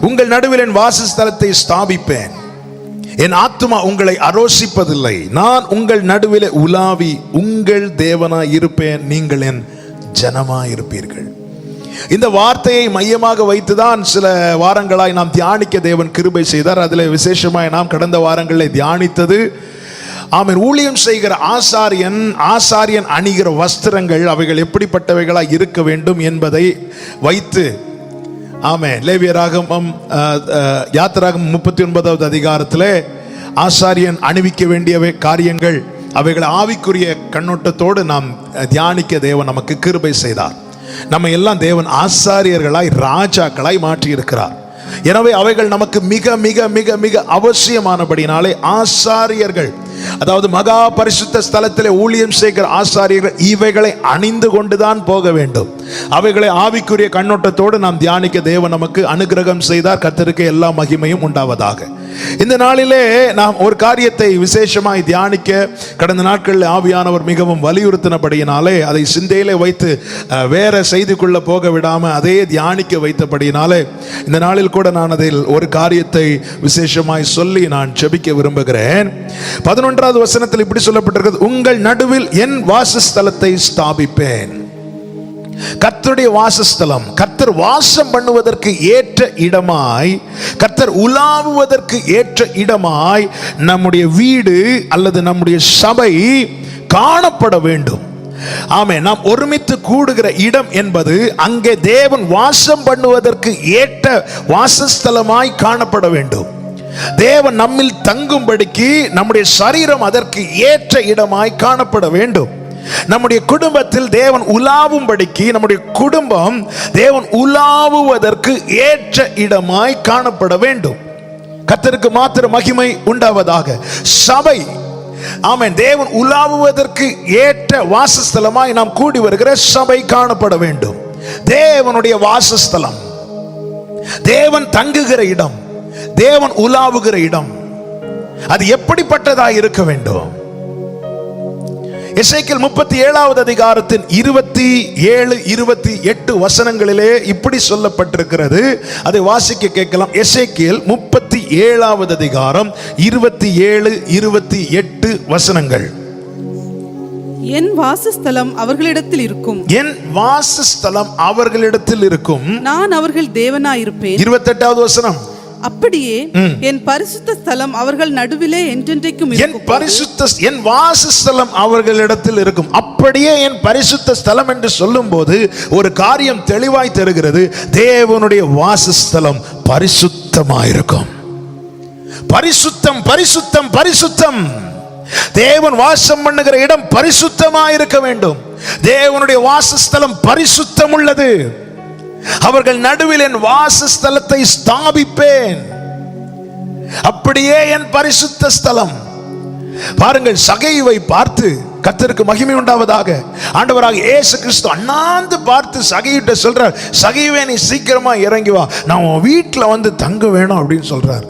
உங்கள் நடுவில் என் வாசஸ்தலத்தை ஸ்தாபிப்பேன். என் ஆத்துமா உங்களை அரோசிப்பதில்லை. நான் உங்கள் நடுவில் உலாவி உங்கள் தேவனாய் இருப்பேன். நீங்கள் என் ஜனமாய் இருப்பீர்கள். இந்த வார்த்தையை மையமாக வைத்துதான் சில வாரங்களாய் நாம் தியானிக்க தேவன் கிருபை செய்தார். அதில் விசேஷமாய் நாம் கடந்த வாரங்களில் தியானித்தது, ஆமென், ஊழியம் செய்கிற ஆசாரியன் அணிகிற வஸ்திரங்கள் அவைகள் எப்படிப்பட்டவைகளாய் இருக்க வேண்டும் என்பதை வைத்து, ஆமென், லேவியராகமம் யாத்திராகமம் 39வது அதிகாரத்தில் ஆசாரியன் அணிவிக்க வேண்டிய காரியங்கள் அவைகள் ஆவிக்குரிய கண்ணோட்டத்தோடு நாம் தியானிக்க தேவன் நமக்கு கிருபை செய்தார். நம்ம எல்லாம் தேவன் ஆசாரியர்களாய் ராஜாக்களாய் மாற்றி இருக்கிறார். எனவே அவைகள் நமக்கு மிக மிக மிக மிக அவசியமானபடினாலே ஆசாரியர்கள், அதாவது மகா பரிசுத்த ஸ்தலத்திலே ஊழியம் செய்கிற ஆசாரியர்கள் இவைகளை அணிந்து கொண்டுதான் போக வேண்டும். அவைகளை ஆவிக்குரிய கண்ணோட்டத்தோடு நாம் தியானிக்க தேவன் நமக்கு அனுகிரகம் செய்தார். கர்த்தருக்கு எல்லா மகிமையும் உண்டாவதாக. இந்த நாளிலே நாம் ஒரு காரியத்தை விசேஷமாய் தியானிக்க கடந்த நாட்களில் ஆவியானவர் மிகவும் வலியுறுத்தினபடியினாலே அதை சிந்தையிலே வைத்து வேற செய்திக்குள்ள போக விடாம அதே தியானிக்க வைத்தபடியினாலே இந்த நாளில் கூட நான் அதில் ஒரு காரியத்தை விசேஷமாய் சொல்லி நான் ஜெபிக்க விரும்புகிறேன். 11வது வசனத்தில் இப்படி சொல்லப்பட்டிருக்கிறது, உங்கள் நடுவில் என் வாசஸ்தலத்தை ஸ்தாபிப்பேன். கர்த்தருடைய வாசஸ்தலம், கர்த்தர் வாசம் பண்ணுவதற்கு ஏற்ற இடமாய், கர்த்தர் உலாவுவதற்கு ஏற்ற இடமாய் நம்முடைய வீடு அல்லது நம்முடைய சபை காணப்பட வேண்டும். ஆமே, நாம் ஒருமித்து கூடுகிற இடம் என்பது அங்கே தேவன் வாசம் பண்ணுவதற்கு ஏற்ற வாசஸ்தலமாய் காணப்பட வேண்டும். தேவன் நம்மில் தங்கும்படிக்கு நம்முடைய சரீரம் அதற்கு ஏற்ற இடமாய் காணப்பட வேண்டும். நம்முடைய குடும்பத்தில் தேவன் உலாவும்படிக்கு நம்முடைய குடும்பம் தேவன் உலாவுவதற்கு ஏற்ற இடமாய் காணப்பட வேண்டும். கர்த்தருக்கு மாத்திர மகிமை உண்டாவதாக. சபை, ஆமென், தேவன் உலாவுவதற்கு ஏற்ற வாசஸ்தலமாய் நாம் கூடி வருகிற சபை காணப்பட வேண்டும். தேவனுடைய வாசஸ்தலம், தேவன் தங்குகிற இடம், தேவன் உலாவுகிற இடம், அது எப்படிப்பட்டதாக இருக்க வேண்டும்? எசேக்கியேல் 37வது அதிகாரத்தின் 27, 28 வசனங்களிலே இப்படி சொல்லப்பட்டிருக்கிறது. அதை வாசிக்க கேட்கலாம். எசேக்கியேல் 37வது அதிகாரம் 27, 28 வசனங்கள். என் வாசஸ்தலம் அவர்களிடத்தில் இருக்கும், என் வாசஸ்தலம் அவர்களிடத்தில் இருக்கும், நான் அவர்கள் தேவனாயிருப்பேன். 28வது வசனம், அப்படியே என் பரிசுத்த ஸ்தலம் அவர்கள் நடுவிலே என்றென்றைக்கும் இருக்கும். என் வாசஸ்தலம் அவர்களிடத்தில் இருக்கும். அப்படியே என் பரிசுத்த ஸ்தலம் என்று சொல்லும் போது ஒரு காரியம் தெளிவாய் தெரிகிறது. தேவனுடைய வாசஸ்தலம் பரிசுத்தமாயிருக்கும். பரிசுத்தம், பரிசுத்தம், பரிசுத்தம். தேவன் வாசம் பண்ணுகிற இடம் பரிசுத்தமாயிருக்க வேண்டும். தேவனுடைய வாசஸ்தலம் பரிசுத்தம் உள்ளது. அவர்கள் நடுவில் என் வாசஸ்தலத்தை ஸ்தாபிப்பேன். அப்படியே என் பரிசுத்த ஸ்தலம். பாருங்கள், சகைவை பார்த்து கர்த்தருக்கு மகிமை உண்டாவதாக. ஆண்டவராக இயேசு கிறிஸ்து அண்ணாந்து பார்த்து சகையிட்ட சொல்றார், சகைவே நீ சீக்கிரமா இறங்கி வா, நான் உன் வீட்டில் வந்து தங்க வேணும் அப்படின்னு சொல்றார்.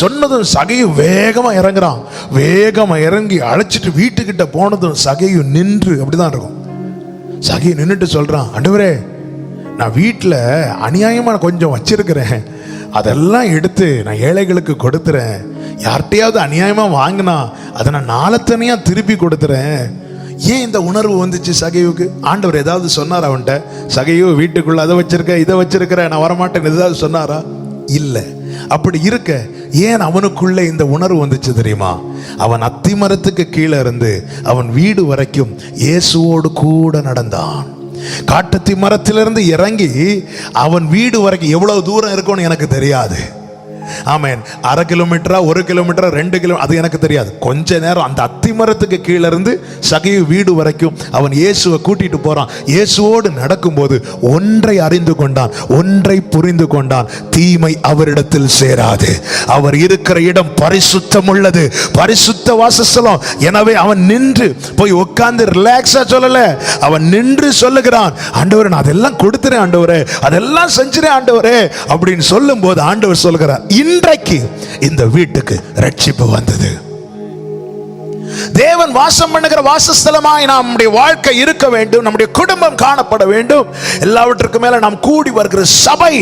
சொன்னதும் சகையு வேகமா இறங்குறான். வேகமா இறங்கி அழைச்சிட்டு வீட்டுக்கிட்ட போனதும் சகையு நின்று, அப்படிதான் இருக்கும். சகையு நின்றுட்டு சொல்றான், ஆண்டவரே, நான் வீட்டில் அநியாயமாக கொஞ்சம் வச்சிருக்கிறேன், அதெல்லாம் எடுத்து நான் ஏழைகளுக்கு கொடுத்துறேன். யார்கிட்டையாவது அநியாயமாக வாங்கினா அதை நான் நாளத்தனையாக திருப்பி கொடுத்துறேன். ஏன் இந்த உணர்வு வந்துச்சு சகையுக்கு? ஆண்டவர் ஏதாவது சொன்னார் அவன்கிட்ட? சகையு வீட்டுக்குள்ள அதை வச்சிருக்க, இதை வச்சிருக்கிற, நான் வரமாட்டேன் ஏதாவது சொன்னாரா? இல்லை. அப்படி இருக்க ஏன் அவனுக்குள்ள இந்த உணர்வு வந்துச்சு தெரியுமா? அவன் அத்திமரத்துக்கு கீழே இருந்து அவன் வீடு வரைக்கும் இயேசுவோடு கூட நடந்தான். காட்டத்தி மரத்திலிருந்து இறங்கி அவன் வீடு வரைக்கும் எவ்வளவு தூரம் இருக்கும்னு எனக்கு தெரியாது. ஆமென். 1/2 கிலோமீட்டரா, 1 கிலோமீட்டரா, 2 கிலோமீட்டர், அது எனக்கு தெரியாது. கொஞ்ச நேரம் அந்த அத்திமரத்துக்கு கீழே இருந்து சகையு வீடு வரைக்கும் அவன் இயேசுவை கூட்டிட்டு போறான். இயேசுவோடு நடக்கும்போது ஒன்றை அறிந்து கொண்டான், ஒன்றை புரிந்து கொண்டான், தீமை அவரிடத்தில் சேராது. அவர் இருக்கிற இடம் பரிசுத்தம் உள்ளது, பரிசுத்த வாசஸ்தலம். எனவே அவன் நின்று போய் உட்கார்ந்து ரிலாக்ஸா சொல்லல, அவன் நின்று சொல்லுகிறான், ஆண்டவரே நான் அதெல்லாம் கொடுத்துறேன் ஆண்டவரே, அதெல்லாம் செஞ்சுறேன் ஆண்டவரே அப்படின்னு சொல்லும் போது ஆண்டவர் சொல்லுகிறார், இன்றைக்கு இந்த வீட்டுக்கு ரட்சிப்பு வந்தது. தேவன் வாசம் பண்ணுகிற வாசஸ்தலமாய் நம்முடைய வாழ்க்கை இருக்க வேண்டும். நம்முடைய குடும்பம் காணப்பட வேண்டும். எல்லாவற்றுக்கும் மேல நாம் கூடி வருகிற சபை,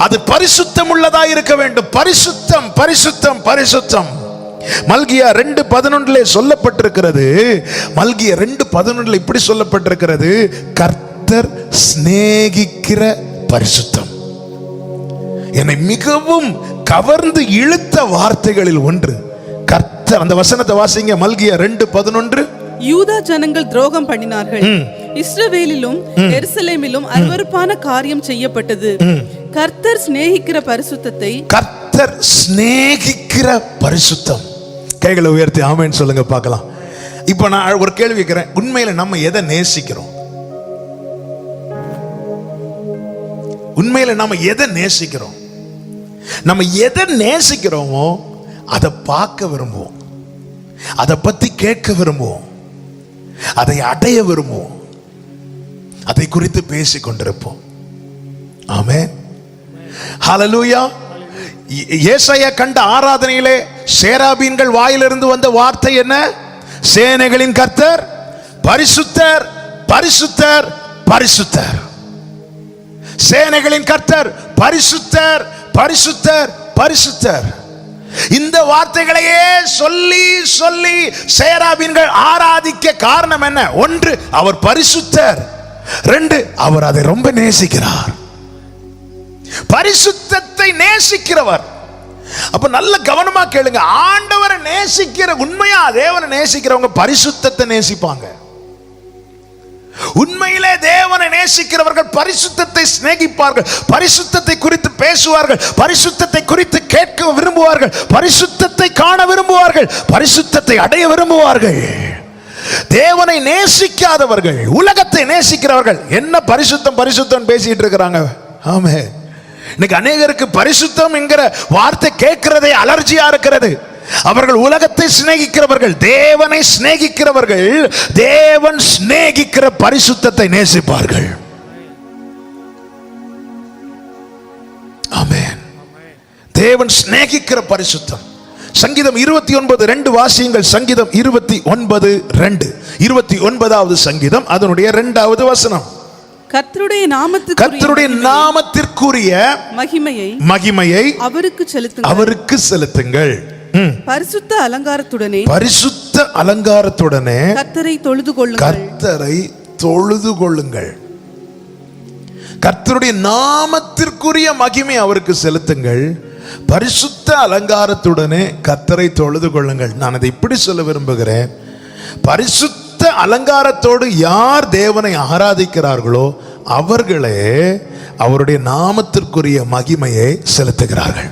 அது பரிசுத்தம் உள்ளதா இருக்க வேண்டும். பரிசுத்தம், பரிசுத்தம், பரிசுத்தம். மல்கியா 2:11 சொல்லப்பட்டிருக்கிறது. மல்கியா 2:11 இப்படி சொல்லப்பட்டிருக்கிறது, கர்த்தர் சிநேகிக்கிற பரிசுத்தம். என்னை மிகவும் கவர்ந்து இழுத்த வார்த்தைகளில் ஒன்று கர்த்தர். அந்த வசனத்தை வாசிங்க, மல்கியா 2:11. யூதா ஜனங்கள் துரோகம் பண்ணினார்கள், இஸ்ரவேலிலும் எருசலேமிலும் அருவருப்பான காரியம் செய்யப்பட்டது. கர்த்தர் சிநேகிக்கிற பரிசுத்தத்தை, கர்த்தர் சிநேகிக்கிற பரிசுத்தம். கைகளை உயர்த்தி ஆமென் சொல்லுங்க பார்க்கலாம். இப்ப நான் ஒரு கேள்வி கேட்கிறேன், உண்மையில நம்ம எதை நேசிக்கிறோம்? உண்மையில நம்ம எதை நேசிக்கிறோம்? நம்ம எதை நேசிக்கிறோமோ அதை பார்க்க விரும்புவோம், அதை பத்தி கேட்க விரும்புவோம், அதை அடைய விரும்புவோம், அதை குறித்து பேசிக் கொண்டிருப்போம். ஆமென், ஹல்லேலூயா. ஏசாயா கண்ட ஆராதனையிலே சேராபீன்கள் வாயிலிருந்து வந்த வார்த்தை என்ன? சேனைகளின் கர்த்தர் பரிசுத்தர், பரிசுத்தர், பரிசுத்தர். சேனைகளின் கர்த்தர் பரிசுத்தர், பரிசுத்தர், பரிசுத்தர். இந்த வார்த்தைகளையே சொல்லி சொல்லி சேராபீன்கள் ஆராதிக்க காரணம் என்ன? ஒன்று, அவர் பரிசுத்தர். ரெண்டு, அவர் அதை ரொம்ப நேசிக்கிறார். பரிசுத்தத்தை நேசிக்கிறவர். அப்ப நல்ல கவனமா கேளுங்க, ஆண்டவரை நேசிக்கிற, உண்மையா தேவனை நேசிக்கிறவங்க பரிசுத்தத்தை நேசிப்பாங்க. உண்மையிலே தேவனை நேசிக்கிறவர்கள் பரிசுத்தத்தை சிநேகிப்பார்கள், பரிசுத்தத்தை குறித்து பேசுவார்கள், பரிசுத்தத்தை குறித்து கேட்க விரும்புவார்கள், பரிசுத்தத்தை காண விரும்புவார்கள், பரிசுத்தத்தை அடைய விரும்புவார்கள். தேவனை நேசிக்காதவர்கள், உலகத்தை நேசிக்கிறவர்கள் என்ன பரிசுத்தம் பரிசுத்தம் பேசிட்டு இருக்கிறாங்க. ஆமென். இன்னைக்கு அநேகருக்கு பரிசுத்தம் என்கிற வார்த்தை கேட்கிறதே அலர்ஜியா இருக்கிறது. அவர்கள் உலகத்தை சிநேகிக்கிறவர்கள், தேவனை சிநேகிக்கிறவர்கள் தேவன் சிநேகிக்கிற பரிசுத்தத்தை நேசிப்பார்கள். ஆமென். தேவன் சிநேகிக்கிற பரிசுத்தம். சங்கீதம் 29:2 வாசியுங்கள். சங்கீதம் 29:2, 29வது சங்கீதம், அதனுடைய 2வது வசனம். கர்த்தருடைய நாமத்திற்குரிய மகிமையை அவருக்கு செலுத்துங்கள். பரிசுத்த அலங்காரத்துடனே, பரிசுத்த அலங்காரத்துடனே கர்த்தரை தொழுது கொள்ளுங்கள், கர்த்தரை தொழுது கொள்ளுங்கள். கர்த்தருடைய நாமத்திற்குரிய மகிமை அவருக்கு செலுத்துங்கள், பரிசுத்த அலங்காரத்துடனே கர்த்தரை தொழுது கொள்ளுங்கள். நான் அதை இப்படி சொல்ல விரும்புகிறேன், பரிசுத்த அலங்காரத்தோடு யார் தேவனை ஆராதிக்கிறார்களோ அவர்களே அவருடைய நாமத்திற்குரிய மகிமையை செலுத்துகிறார்கள்.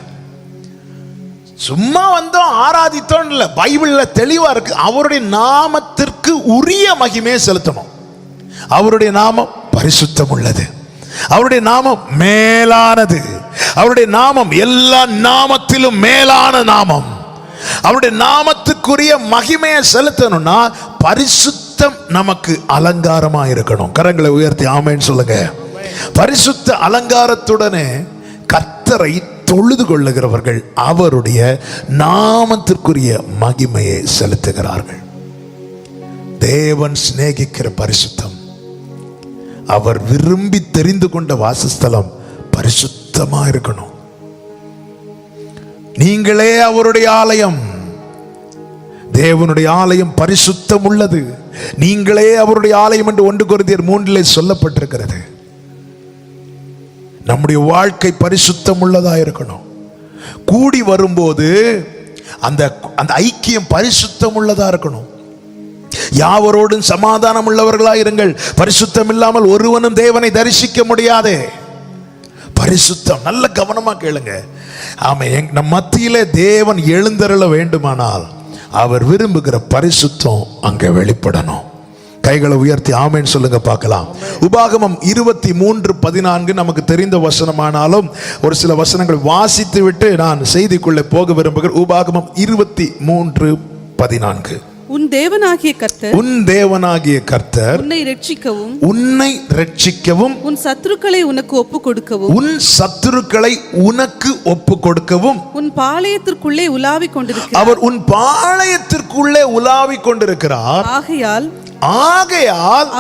சும்மா வந்தோம் ஆராதித்தோம் இல்ல, பைபிள்ல தெளிவா இருக்கு, அவருடைய நாமத்திற்கு உரிய மகிமையை செலுத்தணும். அவருடைய நாமம் பரிசுத்தம் உள்ளது, அவருடைய நாமம் மேலானது, அவருடைய நாமம் எல்லா நாமத்திலும் மேலான நாமம். அவருடைய நாமத்துக்குரிய மகிமையை செலுத்தணும்னா பரிசுத்தம் நமக்கு அலங்காரமா இருக்கணும். கரங்களை உயர்த்தி ஆமென் சொல்லுங்க. பரிசுத்த அலங்காரத்துடனே கர்த்தரை தொழுது கொள்ளுகிறவர்கள் அவருடைய நாமத்திற்குரிய மகிமையை செலுத்துகிறார்கள். தேவன் சிநேகிக்கிற பரிசுத்தம், அவர் விரும்பி தெரிந்து கொண்ட வாசஸ்தலம் பரிசுத்தமா இருக்கணும். நீங்களே அவருடைய ஆலயம், தேவனுடைய ஆலயம் பரிசுத்தம் உள்ளது. நீங்களே அவருடைய ஆலயம் என்று 1 கொரிந்தியர் 3 சொல்லப்பட்டிருக்கிறது. நம்முடைய வாழ்க்கை பரிசுத்தம் உள்ளதா இருக்கணும். கூடி வரும்போது அந்த ஐக்கியம் பரிசுத்தம் உள்ளதா இருக்கணும். யாவரோடும் சமாதானம் உள்ளவர்களா இருங்கள், பரிசுத்தம் இல்லாமல் ஒருவனும் தேவனை தரிசிக்க முடியாதே. பரிசுத்தம், நல்ல கவனமா கேளுங்க. ஆமா, நம் மத்தியிலே தேவன் எழுந்தருள வேண்டுமானால் அவர் விரும்புகிற பரிசுத்தம் அங்கே வெளிப்படணும். கைகளை உயர்த்தி ஆமென் சொல்லுங்க பார்க்கலாம். உபாகமம் 23:14 நமக்கு தெரிந்த வசனமானாலும் ஒரு சில வசனங்கள் வாசித்து விட்டு நான் செய்திக்குள்ளே போக விரும்புகிறேன். உபாகமம் 23:14. உன் தேவனாகிய கர்த்தர் உன்னை ரட்சிக்கவும் உன் சத்துருக்களை உனக்கு ஒப்பு கொடுக்கவும் உன் பாளையத்திற்குள்ளே உலாவிக் கொண்டிருக்கிறார். அவர் உன் பாளையத்திற்குள்ளே உலாவிக் கொண்டிருக்கிறார். ஆகையால்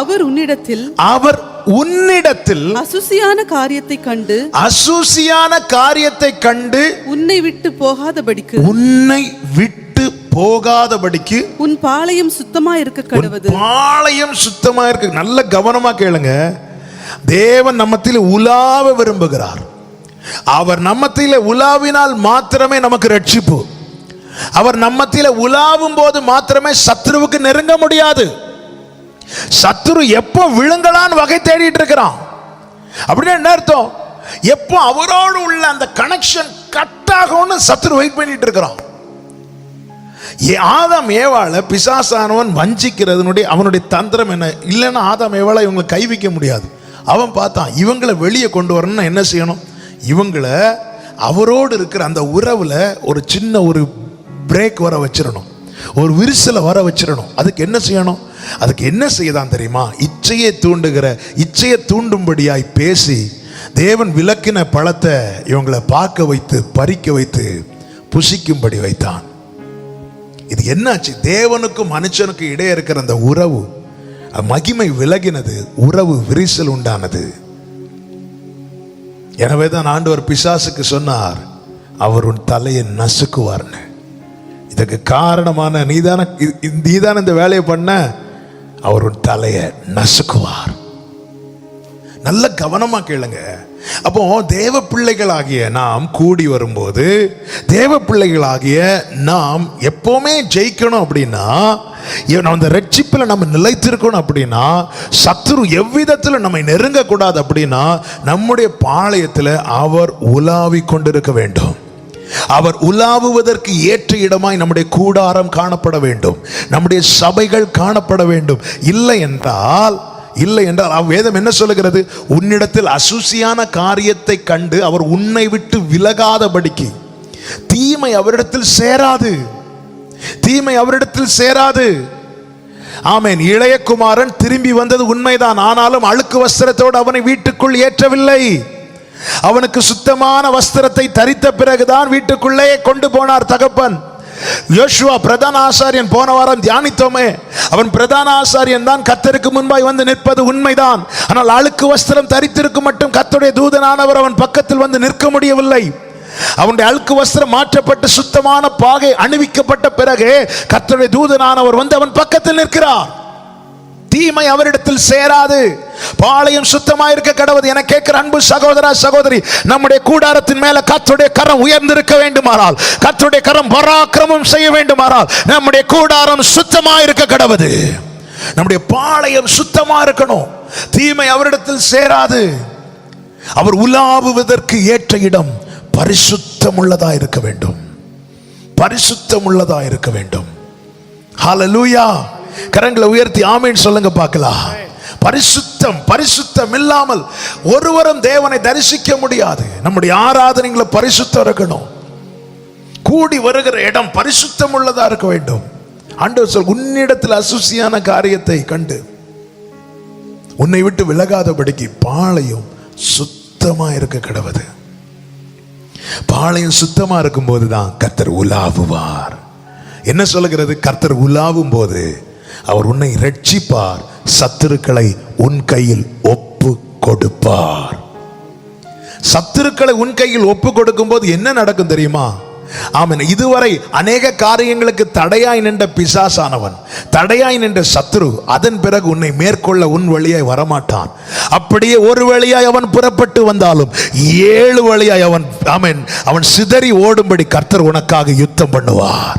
அவர் உன்னிடத்தில் அசுசியான காரியத்தை கண்டு உன்னை விட்டு போகாதபடிக்கு உன் பாளையம் சுத்தமா இருக்க கடவது. பாளையம் சுத்தமா இருக்கு. நல்ல கவனமா கேளுங்க. தேவன் நம்மத்திலே உலாவ விரும்புகிறார். அவர் நம்மத்திலே உலாவினால் மாத்திரமே நமக்கு ரட்சிப்பு. அவர் நம்மத்திலே உலாவும் போது மாத்திரமே சத்துருவுக்கு நெருங்க முடியாது. சத்துரு எப்போ விழுங்கலான்னு வகை தேடிட்டு இருக்கிறான். அப்படின்னு என்ன அர்த்தம்? எப்போ அவரோடு உள்ள அந்த கனெக்ஷன் கட் ஆகும்னு சத்துரு வெயிட் பண்ணிட்டு இருக்கிறான். ஆதாம் ஏவாளை பிசாசானவன் வஞ்சிக்கிறதுனுடைய அவனுடைய தந்திரம் என்ன? இல்லைன்னா ஆதாம் ஏவாளை இவங்களை கை வைக்க முடியாது. அவன் பார்த்தான், இவங்களை வெளியே கொண்டு வரணும்னா என்ன செய்யணும்? இவங்களை அவரோடு இருக்கிற அந்த உறவுல ஒரு சின்ன ஒரு பிரேக் வர வச்சிடணும், ஒரு விரிசலை வர வச்சிடணும். அதுக்கு என்ன செய்யணும்? அதுக்கு என்ன செய்யதான் தெரியுமா? இச்சையை தூண்டும்படியாய் பேசி தேவன் விலக்கின பழத்தை இவங்களை பார்க்க வைத்து பறிக்க வைத்து புசிக்கும்படி வைத்தான். இது என்னாச்சு? தேவனுக்கும் மனுஷனுக்கும் இடையே இருக்கிற அந்த உறவு மகிமை விலகினது, உறவு விரிசல் உண்டானது. எனவே தான் ஆண்டவர் பிசாசுக்கு சொன்னார், அவர் உன் தலையை நசுக்குவார்னு. இதுக்கு காரணமான நீதான இந்த வேலையை பண்ண, அவர் உன் தலையை நசுக்குவார். நல்ல கவனமா கேளுங்க. அப்போ தேவ பிள்ளைகளாகிய நாம் கூடி வரும்போது, தேவ பிள்ளைகளாகிய நாம் எப்பவுமே ஜெயிக்கணும் அப்படின்னா, அந்த ரட்சிப்பில் நம்ம நிலைத்திருக்கணும் அப்படின்னா, சத்துரு எவ்விதத்தில் நம்மை நெருங்க கூடாது அப்படின்னா, நம்முடைய பாளையத்தில் அவர் உலாவி கொண்டிருக்க வேண்டும். அவர் உலாவுவதற்கு ஏற்ற இடமாய் நம்முடைய கூடாரம் காணப்பட வேண்டும், நம்முடைய சபைகள் காணப்பட வேண்டும். இல்லை என்றால் வேதம் என்ன சொல்லுகிறது? உன்னிடத்தில் அசுசியான காரியத்தை கண்டு அவர் உன்னை விட்டு விலகாதபடிக்கு. தீமை அவரிடத்தில் சேராது. ஆமென். இளைய குமாரன் திரும்பி வந்தது உண்மைதான். ஆனாலும் அழுக்கு வஸ்திரத்தோடு அவனை வீட்டுக்குள் ஏற்றவில்லை. அவனுக்கு சுத்தமான வஸ்திரத்தை தரித்த பிறகுதான் வீட்டுக்குள்ளே கொண்டு போனார் தகப்பன். யோசுவா பிரதான ஆசாரியன், போன வாரம் தியானித்தோமே, அவன் பிரதான ஆசாரியன் தான், கர்த்தருக்கு முன்பாய் வந்து நிற்பது உண்மைதான். ஆனால் அழுக்கு வஸ்திரம் தரித்திருக்கும் மட்டும் கர்த்தருடைய தூதனானவர் அவன் பக்கத்தில் வந்து நிற்க முடியவில்லை. அவனுடைய அழுக்கு வஸ்திரம் மாற்றப்பட்டு சுத்தமான பாகை அணிவிக்கப்பட்ட பிறகு கர்த்தருடைய தூதனானவர் வந்து அவன் பக்கத்தில் நிற்கிறார். தீமை அவரிடத்தில் சேராது. பாளையம் சுத்தமாயிருக்க கடவுது. என கேட்கிற அன்பு சகோதரா சகோதரி, நம்முடைய கூடாரத்தின் மேல கர்த்தருடைய கரம் உயர்ந்திருக்க வேண்டுமானால், கர்த்தருடைய கரம் பராக்கிரமம் செய்ய வேண்டுமானால், நம்முடைய கூடாரம் சுத்தமாயிருக்க கடவுது. நம்முடைய பாளையம் சுத்தமா இருக்கணும். தீமை அவரிடத்தில் சேராது. அவர் உலாவுவதற்கு ஏற்ற இடம் பரிசுத்தம் உள்ளதா இருக்க வேண்டும். பரிசுத்தம் உள்ளதா இருக்க வேண்டும். ஹல்லேலூயா. கரங்களை உயர்த்தி ஆமென் சொல்லுங்க பார்க்கலாம். பரிசுத்தம் இல்லாமல் ஒருவரும் தேவனை தரிசிக்க முடியாது. நம்முடைய ஆராதனைகளை பரிசுத்தம் இருக்கணும். கூடி வருகிற இடம் பரிசுத்தம் உள்ளதா இருக்க வேண்டும். ஆண்டவர் சொல், உன்னிடத்தில் அசுசியான காரியத்தை கண்டு உன்னை விட்டு விலகாதபடிக்கு பாளையம் சுத்தமா இருக்க கடவுது. பாளையம் சுத்தமா இருக்கும் போதுதான் கர்த்தர் உலாவுவார். என்ன சொல்லுகிறது? கர்த்தர் உலாவும் போது அவர் உன்னை ரட்சிப்பார், சத்துருக்களை உன் கையில் ஒப்பு கொடுப்பார். சத்துருக்களை உன் கையில் ஒப்பு கொடுக்கும் போது என்ன நடக்கும் தெரியுமா? ஆமென். இதுவரை அநேக காரியங்களுக்கு தடையாய் நின்ற பிசாசானவன், தடையாய் நின்ற சத்துரு, அதன் பிறகு உன்னை மேற்கொள்ள உன் வழியாய் வரமாட்டான். அப்படியே ஒரு வழியாய் அவன் புறப்பட்டு வந்தாலும் 7 வழியாய் அவன் சிதறி ஓடும்படி கர்த்தர் உனக்காக யுத்தம் பண்ணுவார்.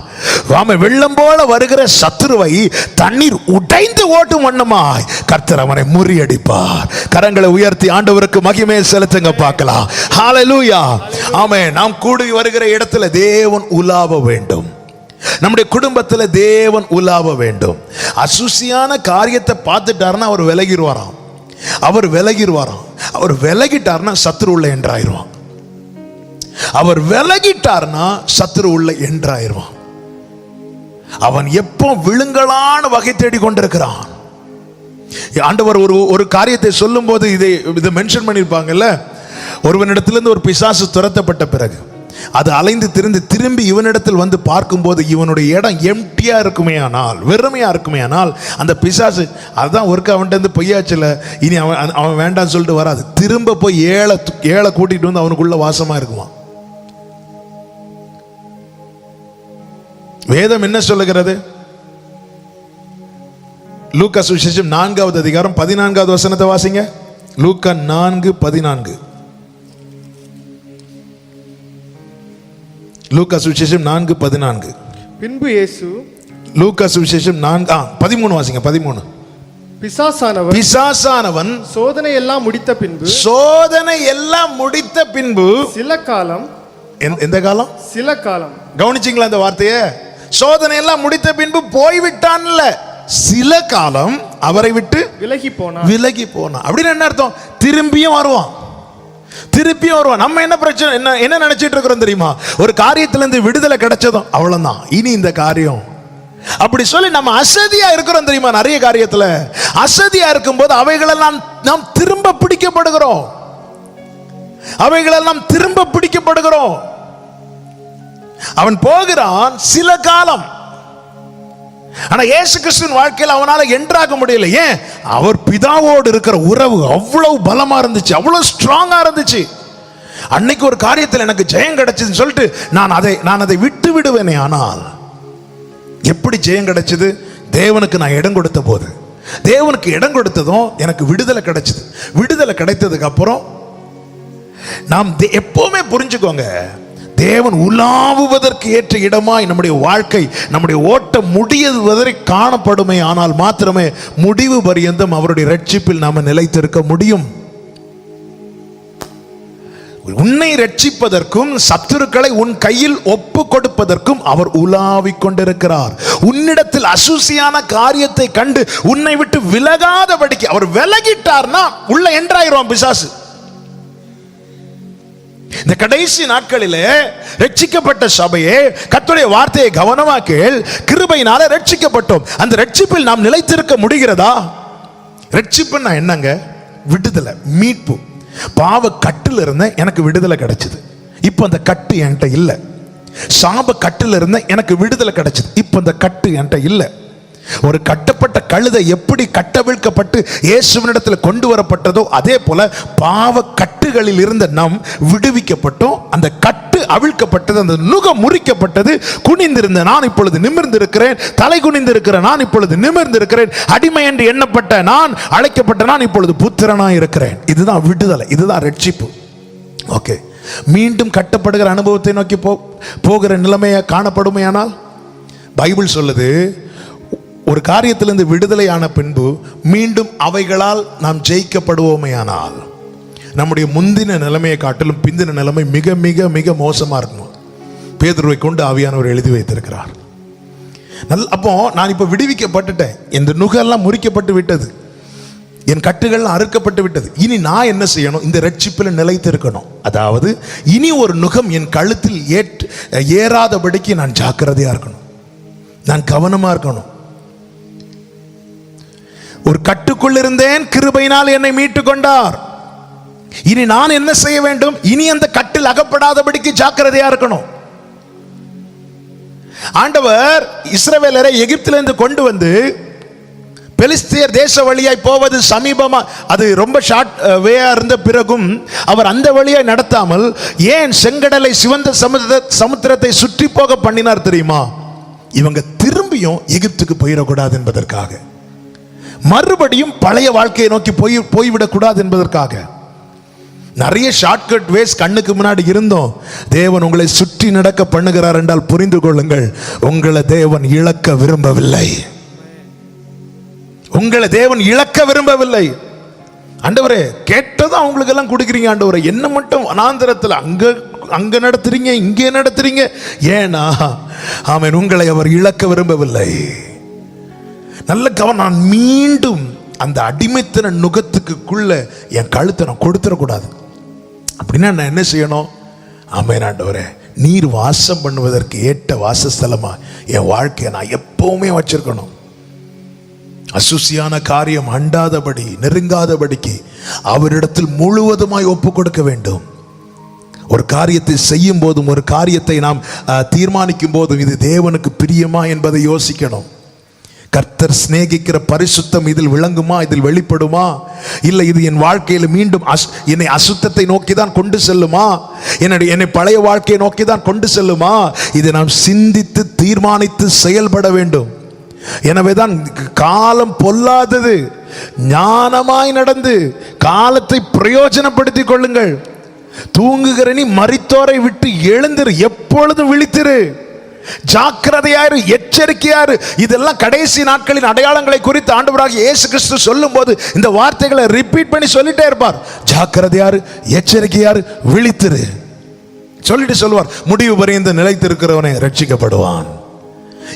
வெள்ளம் போல வருகிற சத்துருவை தண்ணீர் உடைந்து ஓட்டும் வண்ணமாய் கர்த்தர் அவனை முறியடிப்பார். கரங்களை உயர்த்தி ஆண்டவருக்கு மகிமையை செலுத்துங்க பார்க்கலாம். ஹல்லேலூயா. ஆமென். நாம் கூடி வருகிற இடத்துல தேவன் உலாவ வேண்டும். நம்முடைய குடும்பத்தில் தேவன் உலாவ வேண்டும். அசுசியான காரியத்தை பார்த்துட்டாருன்னா அவர் விலகிட்டார்னா சத்துரு உள்ள என்றாயிருவான். அவர் விலகிட்டார்னா சத்துரு உள்ள என்றாயிருவான். அவன் எப்போ விழுங்கலான வகை தேடி கொண்டிருக்கிறான். ஆண்டவர் ஒரு காரியத்தை சொல்லும் போது இதை மென்ஷன் பண்ணியிருப்பாங்கல்ல. ஒருவனிடத்திலிருந்து ஒரு பிசாசு துரத்தப்பட்ட பிறகு அது அலைந்து திரிந்து திரும்பி இவனிடத்தில் வந்து பார்க்கும்போது இவனுடைய இடம் எம்டியா இருக்குமே ஆனால், வெறுமையா இருக்குமே ஆனால், அந்த பிசாசு அதுதான் ஒருக்க அவன்கிட்ட இருந்து பொய்யாச்சுல, இனி அவன் வேண்டான்னு சொல்லிட்டு வராது, திரும்ப போய் ஏழை கூட்டிட்டு வந்து அவனுக்குள்ள வாசமா இருக்குமா. வேதம் என்ன சொல்லுகிறது? லூக்கா சுவிசேஷம் 4வது அதிகாரம் 14வது வசனத்தை வாசிங்க. லூக்கா 4:14. லூக்கா சுவிசேஷம் 4:14. பின்பு இயேசு, லூக்கா சுவிசேஷம் 13 வாசிங்க. 13. பிசாசானவன் சோதனை எல்லாம் முடித்த பின்பு சில காலம். எந்த காலம்? சில காலம். கவனிச்சிங்களா அந்த வார்த்தையை? சோதனை எல்லாம் முடித்த பின்பு போய்விட்டான்ல, சில காலம் அவரை விட்டு விலகி போனான். அப்படின்னு என்ன அர்த்தம்? திரும்பியும் வருவான். நம்ம என்ன பிரச்சனை, என்ன நினைச்சிட்டு இருக்கிறோம் தெரியுமா? ஒரு காரியத்திலிருந்து விடுதலை கிடைச்சதும் அவ்வளவுதான், இனி இந்த காரியம் அப்படி சொல்லி நம்ம அசதியா இருக்கிறோம் தெரியுமா? நிறைய காரியத்துல அசதியா இருக்கும்போது அவைகளெல்லாம் நாம் திரும்ப பிடிக்கப்படுகிறோம். அவன் போகிறான் சில காலம். ஆனா இயேசு கிறிஸ்துவின் வாழ்க்கையில் அவனால என்றாக முடியல. ஏன்? அவர் பிதாவோடு இருக்கிற உறவு அவ்வளவு பலமா இருந்துச்சு, அவ்வளவு ஸ்ட்ராங்கா இருந்துச்சு. அன்னைக்கு ஒரு காரியத்தில் எனக்கு ஜெயம் கிடைச்சதுன்னு சொல்லிட்டு நான் அதை விட்டு விடுவேனே. ஆனால் எப்படி ஜெயம் கிடைச்சது? தேவனுக்கு நான் இடம் கொடுத்த போது, தேவனுக்கு இடம் கொடுத்ததும் எனக்கு விடுதலை கிடைச்சது. விடுதலை கிடைத்ததுக்கு அப்புறம் நாம் எப்பவுமே புரிஞ்சுக்கோங்க, தேவன் உலாவுவதற்கு ஏற்ற இடமாய் நம்முடைய வாழ்க்கை, நம்முடைய ஓட்டம் முடிவதை காணப்படுமே ஆனால் மாத்திரமே முடிவு பரியந்தம் அவருடைய ரட்சிப்பில் நாம நிலைத்திருக்க முடியும். உன்னை ரட்சிப்பதற்கும் சத்துருக்களை உன் கையில் ஒப்பு கொடுப்பதற்கும் அவர் உலாவிக் கொண்டிருக்கிறார். உன்னிடத்தில் அசூசியான காரியத்தை கண்டு உன்னை விட்டு விலகாதபடிக்கு அவர் விலகிட்டார்னா உள்ள என்றாயிரும் பிசாசு. இந்த கடைசி நாட்களிலே ரட்சிக்கப்பட்ட சபையே, கர்த்தருடைய வார்த்தையை கவனமா கேள். கிருபையினால ரட்சிக்கப்பட்டோம். அந்த ரட்சிப்பில் நாம் நிலைத்திருக்க முடிகிறதா? ரட்சிப்புன்னா என்னங்க? விடுதலை, மீட்பு. பாவ கட்டில் இருந்த எனக்கு விடுதலை கிடைச்சது, இப்ப அந்த கட்டு என்கிட்ட இல்ல. சாப கட்டில் இருந்த எனக்கு விடுதலை கிடைச்சது, இப்ப அந்த கட்டு என்கிட்ட இல்ல. ஒரு கட்டப்பட்ட கழுதை எப்படி கட்டவிழ்க்கப்பட்டு இயேசுவினிடத்தில் கொண்டு வரப்பட்டதோ அதே போல பாவ கட்டுகளில் இருந்த நாம் விடுவிக்கப்பட்டோம். அந்த கட்டு அவிழ்க்கப்பட்டது, அந்த நுகம் முறிக்கப்பட்டது. குனிந்திருந்த நான் இப்பொழுது நிமிர்ந்திருக்கிறேன், தலை குனிந்திருக்கிற நான் இப்பொழுது நிமிர்ந்திருக்கிறேன். அடிமை என்று எண்ணப்பட்ட நான், அழைக்கப்பட்ட நான் இப்பொழுது புத்திரனாய் இருக்கிறேன். இதுதான் விடுதலை, இதுதான் ரட்சிப்பு. ஓகே, மீண்டும் கட்டப்படுகிற அனுபவத்தை நோக்கி போகிற நிலைமையை காணப்படுமையானால் பைபிள் சொல்லுது, ஒரு காரியத்திலிருந்து விடுதலையான பின்பு மீண்டும் அவைகளால் நாம் ஜெயிக்கப்படுவோமையானால் நம்முடைய முந்தின நிலைமையை காட்டிலும் பிந்தின நிலைமை மிக மிக மிக மோசமா இருக்கும். பேதுருவை கொண்டு ஆவியானவர் எழுதி வைத்திருக்கிறார். அப்போ நான் இப்ப விடுவிக்கப்பட்டுட்டேன், இந்த நுகெல்லாம் முறிக்கப்பட்டு விட்டது, என் கட்டுகள் அறுக்கப்பட்டு விட்டது. இனி நான் என்ன செய்யணும்? இந்த ரட்சிப்பில் நிலைத்து இருக்கணும். அதாவது இனி ஒரு நுகம் என் கழுத்தில் ஏறாதபடிக்கு நான் ஜாக்கிரதையா இருக்கணும், நான் கவனமா இருக்கணும். ஒரு கட்டுக்குள் இருந்தேன், கிருபையினால் என்னை மீட்டுக் கொண்டார். இனி நான் என்ன செய்ய வேண்டும்? இனி அந்த கட்டில் அகப்படாதபடிக்கு ஜாக்கிரதையா இருக்கணும். ஆண்டவர் இஸ்ரவேலரை எகிப்திலிருந்து கொண்டு வந்து பெலிஸ்தியர் தேச வழியாய் போவது சமீபமா, அது ரொம்ப ஷார்ட் வேயா இருந்த பிறகும் அவர் அந்த வழியாய் நடத்தாமல் ஏன் செங்கடலை சிவந்த சமுத்திரத்தை சுற்றி போக பண்ணினார் தெரியுமா? இவங்க திரும்பியும் எகிப்துக்கு போயிடக்கூடாது என்பதற்காக, மறுபடியும் பழைய வாழ்க்கையை நோக்கி போய்விடக்கூடாது என்பதற்காக. நிறைய ஷார்ட்கட் வேஸ் கண்ணுக்கு முன்னாடி இருந்தோம். தேவன் உங்களை சுற்றி நடக்க பண்ணுகிறார் என்றால் புரிந்து கொள்ளுங்கள், உங்களை தேவன் இழக்க விரும்பவில்லை. உங்களை தேவன் இழக்க விரும்பவில்லை. ஆண்டவரே, கேட்டதும் அவங்களுக்கு எல்லாம் கொடுக்குறீங்க ஆண்டவரே, என்ன மட்டும் அனாந்தரத்தில் அங்க நடத்துறீங்க, இங்கே நடத்துறீங்க. ஏன்னா ஆமென், உங்களை அவர் இழக்க விரும்பவில்லை. நல்ல கவனம். நான் மீண்டும் அந்த அடிமைத்தன நுகத்துக்குள்ள என் கழுத்தை நான் கொடுத்துடக்கூடாது. அப்படின்னா நான் என்ன செய்யணும்? ஆமென் ஆண்டவரே, நீர் வாசம் பண்ணுவதற்கு ஏற்ற வாசஸ்தலமா என் வாழ்க்கையை நான் எப்பவுமே வச்சிருக்கணும். அசுசியான காரியம் அண்டாதபடி, நெருங்காதபடிக்கு அவரிடத்தில் முழுவதுமாய் ஒப்பு கொடுக்க வேண்டும். ஒரு காரியத்தை செய்யும் போதும் ஒரு காரியத்தை நாம் தீர்மானிக்கும் போதும் இது தேவனுக்கு பிரியமா என்பதை யோசிக்கணும். கர்த்தர் சிநேகிக்கிற பரிசுத்தம் இதில் விளங்குமா, இதில் வெளிப்படுமா, இல்லை இது என் வாழ்க்கையில் மீண்டும் என்னை அசுத்தத்தை நோக்கி தான் கொண்டு செல்லுமா, என்னை பழைய வாழ்க்கையை நோக்கி தான் கொண்டு செல்லுமா, இதை நாம் சிந்தித்து தீர்மானித்து செயல்பட வேண்டும். எனவேதான் காலம் பொல்லாதது, ஞானமாய் நடந்து காலத்தை பிரயோஜனப்படுத்திக் கொள்ளுங்கள். தூங்குகிற நீ மரித்தோரை விட்டு எழுந்திரு, எப்பொழுதும் விழித்திரு, ஜாக்கிரதையாரு, எச்சரிக்கையாரு. இதெல்லாம் கடைசி நாட்களின் அடையாளங்களை குறித்து ஆண்டவராகிய இயேசு கிறிஸ்து சொல்லும் போது இந்த வார்த்தைகளை ரிப்பீட் பண்ணி சொல்லிட்டே இருப்பார். ஜாக்கிரதையாரு, எச்சரிக்கையாரு, விழித்திரு சொல்லிட்டு சொல்லுவார், முடிவு பரியந்த நிலைத்திருக்கிறவனே ரட்சிக்கப்படுவான்.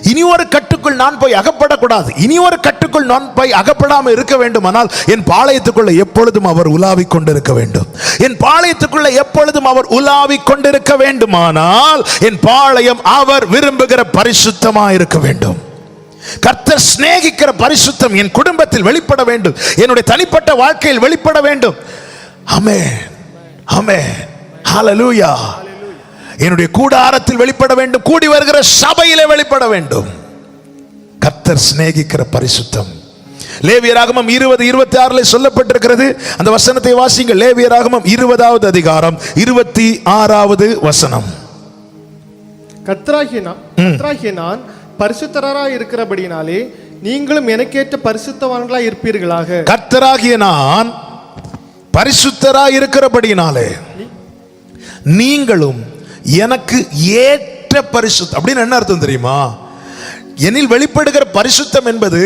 இனி ஒரு கட்டுக்குள் நான் போய் அகப்படக்கூடாது. இனி ஒரு கட்டுக்குள் நான் போய் அகப்படாமல் இருக்க வேண்டுமானால் என் பாளையத்துக்குள்ள எப்பொழுதும் அவர் உலாவிக் கொண்டிருக்க வேண்டும். என் பாளையத்துக்குள்ள எப்பொழுதும் அவர் உலாவிக் கொண்டிருக்க வேண்டுமானால் என் பாளையம் அவர் விரும்புகிற பரிசுத்தமாக இருக்க வேண்டும். கர்த்தர் சிநேகிக்கிற பரிசுத்தம் என் குடும்பத்தில் வெளிப்பட வேண்டும், என்னுடைய தனிப்பட்ட வாழ்க்கையில் வெளிப்பட வேண்டும். ஆமென், ஆமென், ஹல்லேலூயா. என்னுடைய கூடாரத்தில் வெளிப்பட வேண்டும், கூடி வருகிற சபையிலே வெளிப்பட வேண்டும். கர்த்தர் சிநேகிக்கிற பரிசுத்தம் லேவியராகமம் 20:26 சொல்லப்பட்டிருக்கிறது. அந்த வசனத்தை வாசிங்க. லேவியராகமம் 20வது அதிகாரம் 26வது வசனம். கர்த்தராகிய நான் பரிசுத்தராய் இருக்கிறபடினாலே நீங்களும் எனக்கேற்ற பரிசுத்தவான்களாய் இருப்பீர்களாக. கர்த்தராகிய நான் பரிசுத்தராய் இருக்கிறபடினாலே நீங்களும் எனக்கு ஏற்ற பரிசுத்தம். அப்படின்னு என்ன அர்த்தம் தெரியுமா? என்னில் வெளிப்படுகிற பரிசுத்தம் என்பது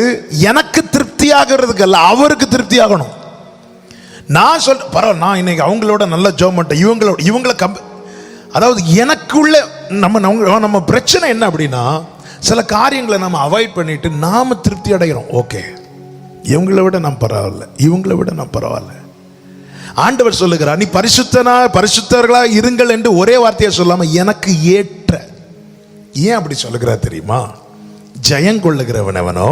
எனக்கு திருப்தியாகிறதுக்கு அல்ல, அவருக்கு திருப்தியாகணும். நான் பரவாயில்ல, நான் இன்னைக்கு அவங்களோட நல்ல ஜெபம் பண்ணிட்டேன், இவங்களை அதாவது எனக்குள்ள நம்ம பிரச்சனை என்ன அப்படின்னா, சில காரியங்களை நம்ம அவாய்ட் பண்ணிட்டு நாம திருப்தி அடைகிறோம். ஓகே, இவங்களை விட நான் பரவாயில்ல, இவங்களை விட நான் பரவாயில்ல. ஆண்டவர் சொல்லுகிறார், நீ பரிசுத்தர்களா இருங்கள் என்று ஒரே வார்த்தையை சொல்லாம எனக்கு ஏற்ற. ஏன் அப்படி சொல்லுகிறார் தெரியுமா? ஜெயங்கொள்ளுகிறவன் எவனோ,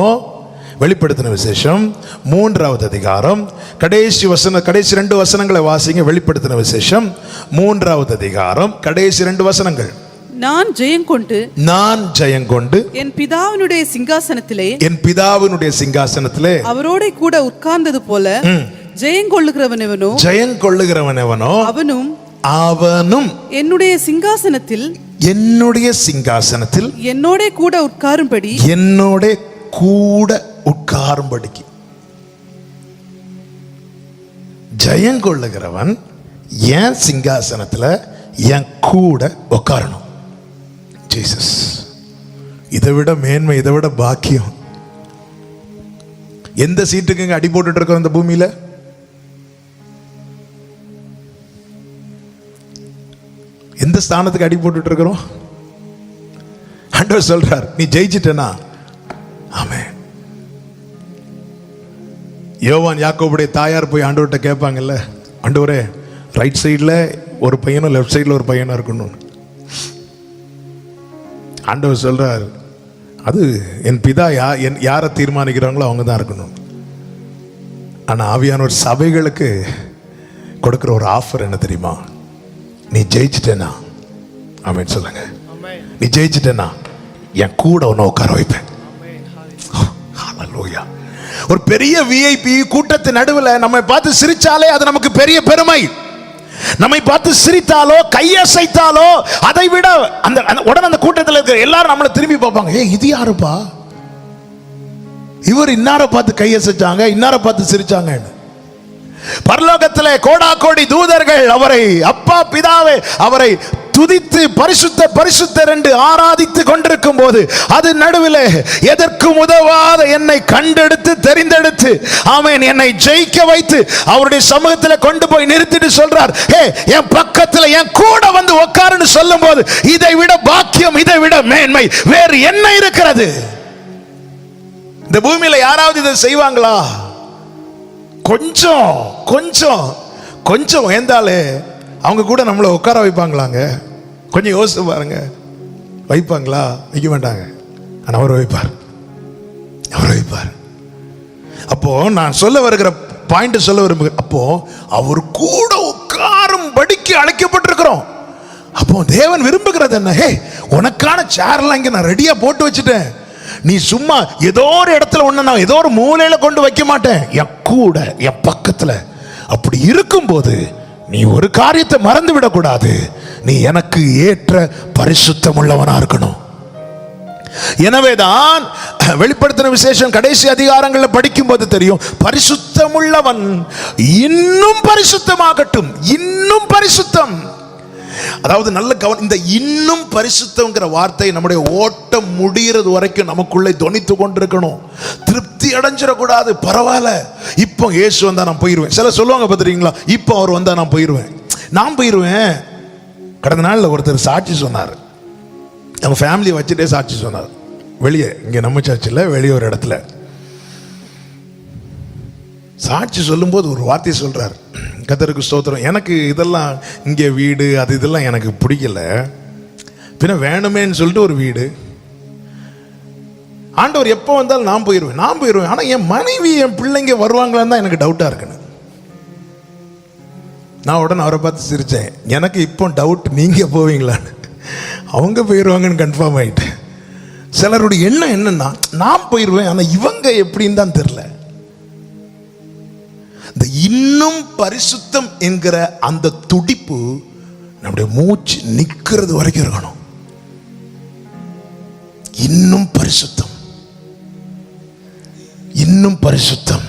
வெளிப்படுத்தின விசேஷம் 3வது அதிகாரம் கடைசி 2 வசனங்களை வாசிங்க. வெளிப்படுத்தின விசேஷம் 3வது அதிகாரம் கடைசி 2 வசனங்கள். நான் ஜெயங்கொண்டு என் பிதாவினுடைய சிங்காசனத்திலே அவரோட கூட உட்கார்ந்தது போல ஜெயங்கொள்ளுகிறவன் எவனோ அவனும் என்னுடைய சிங்காசனத்தில் என்னோட கூட உட்காரும்படிக்கு. ஜெயங்கொள்ளுகிறவன் என் சிங்காசனத்துல என் கூட உட்காரணும். ஜீசஸ், இதை விட மேன்மை, இதை விட பாக்கியம் எந்த சீட்டுக்கு அடி போட்டுட்டு இருக்கோம் இந்த பூமியில? எந்த ஸ்தானத்துக்கு அடி போட்டுட்டு இருக்கிறோம்? ஆண்டவர் சொல்றார், நீ ஜெயிச்சிட்டனா. ஆமென். யோவான் யாக்கோபுடைய தாயார் போய் ஆண்டவர்கிட்ட கேட்பாங்கல்ல, ஆண்டவரே ரைட் சைடில் ஒரு பையனும் லெஃப்ட் சைடில் ஒரு பையனும் இருக்கணும். ஆண்டவர் சொல்றார், அது என் பிதா யாரை தீர்மானிக்கிறாங்களோ அவங்க தான் இருக்கணும். ஆனால் ஆவியானவர் சபைகளுக்கு கொடுக்குற ஒரு ஆஃபர் என்ன தெரியுமா? நீ ஜெயிச்சிட்டேனா, ஆமென் சொல்லுங்க, நீ ஜெயிச்சிட்டேனா என் கூட உன்னை உட்கார வைப்பேன். ஹல்லேலூயா. ஒரு பெரிய விஐபி கூட்டத்தின் நடுவில் நம்மை பார்த்து சிரிச்சாலே அது நமக்கு பெரிய பெருமை. நம்மை பார்த்து சிரித்தாலோ கையசைத்தாலோ அதை விட உடனே அந்த கூட்டத்தில் இருக்கிற எல்லாரும் நம்மளை திரும்பி பார்ப்பாங்க, ஏ இது யாருப்பா, இவர் இன்னார பார்த்து கையசைச்சாங்க, இன்னார பார்த்து சிரிச்சாங்க. பரலோகத்திலே கோடாகோடி தூதர்கள் அவரை அப்பா பிதாவே அவரை துதித்து பரிசுத்த பரிசுத்தர் என்று ஆராதித்து கொண்டிருக்கும் போது அது நடுவில் எதற்கும் உதவாத என்னை கண்டெடுத்து தெரிந்தெடுத்து ஆமென் என்னை ஜெயிக்க வைத்து அவருடைய சமூகத்தில் கொண்டு போய் நிறுத்திட்டு சொல்றார், ஹே என் பக்கத்துல என் கூட வந்து உட்காருன்னு சொல்லும் போது இதை விட பாக்கியம், இதை விட மேன்மை வேறு என்ன இருக்கிறது? இந்த பூமியில யாராவது இதை செய்வாங்களா? கொஞ்சம் கொஞ்சம் கொஞ்சம் ஏந்தாலே அவங்க கூட நம்மளை உட்கார வைப்பாங்களாங்க? கொஞ்சம் யோசிச்சு பாருங்க. வைப்பாங்களா? வைக்க மாட்டாங்க. ஆனால் அவர் வைப்பார், அவர் வைப்பார். அப்போ நான் சொல்ல வருகிற பாயிண்ட் சொல்ல விரும்புகிறேன். அப்போ அவர் கூட உட்காரும் படிக்கு அழைக்கப்பட்டிருக்கிறோம். தேவன் விரும்புகிறது என்ன? ஹே, உனக்கான சேர்லாம் இங்க நான் ரெடியா போட்டு வச்சுட்டேன். நீ சும்மா ஏதோ ஒரு இடத்துல ஒண்ணு நான் ஏதோ ஒரு மூலையில கொண்டு வைக்க மாட்டேன், என் கூட என் பக்கத்துல. அப்படி இருக்கும்போது நீ ஒரு காரியத்தை மறந்து விடக்கூடாது. நீ எனக்கு ஏற்ற பரிசுத்தம் உள்ளவனா இருக்கணும். எனவேதான் வெளிப்படுத்தின விசேஷம் கடைசி அதிகாரங்களில் படிக்கும் போது தெரியும், பரிசுத்தமுள்ளவன் இன்னும் பரிசுத்தமாகட்டும், இன்னும் பரிசுத்தம். அதாவது நல்ல கவனம், இந்த இன்னும் பரிசுத்தம்ங்கிற வார்த்தை நம்முடைய ஓட்டம் முடிகிறது வரைக்கும் நமக்குள்ளே தொனித்து கொண்டிருக்கணும். திருப்தி அடைஞ்சிடக்கூடாது. பரவாயில்ல, இப்போ இயேசு வந்தா நான் போயிருவேன். சில சொல்லுவாங்க பார்த்துருக்கீங்களா, இப்போ அவர் வந்தா நான் போயிருவேன். நான் போயிருவேன். கடந்த நாளில் ஒருத்தர் சாட்சி சொன்னார், அவங்க ஃபேமிலியை வச்சுட்டே சாட்சி சொன்னார். வெளியே, இங்கே நம்ம சர்ச்சில் வெளியே ஒரு இடத்துல சாட்சி சொல்லும்போது ஒரு வார்த்தை சொல்றார், கர்த்தருக்கு ஸ்தோத்திரம், எனக்கு இதெல்லாம் இங்கே வீடு அது இதெல்லாம் எனக்கு பிடிக்கல, பின்ன வேணுமேன்னு சொல்லிட்டு ஒரு வீடு. ஆண்டவர் எப்போ வந்தாலும் நான் போயிடுவேன். ஆனால் என் மனைவி என் பிள்ளைங்க வருவாங்களான்னு தான் எனக்கு டவுட்டாக இருக்குன்னு. நான் உடனே அவரை பார்த்து சிரித்தேன். எனக்கு இப்போ டவுட், நீங்கள் போவீங்களான்னு. அவங்க போயிடுவாங்கன்னு கன்ஃபார்ம் ஆகிட்டேன். சிலருடைய எண்ணம் என்னன்னா, நான் போயிடுவேன் ஆனால் இவங்க எப்படின்னு தான் தெரில. இந்த இன்னும் பரிசுத்தம் என்கிற அந்த துடிப்பு நம்முடைய மூச்சு நிற்கிறது வரைக்கும் இருக்கணும். இன்னும் பரிசுத்தம், இன்னும் பரிசுத்தம்.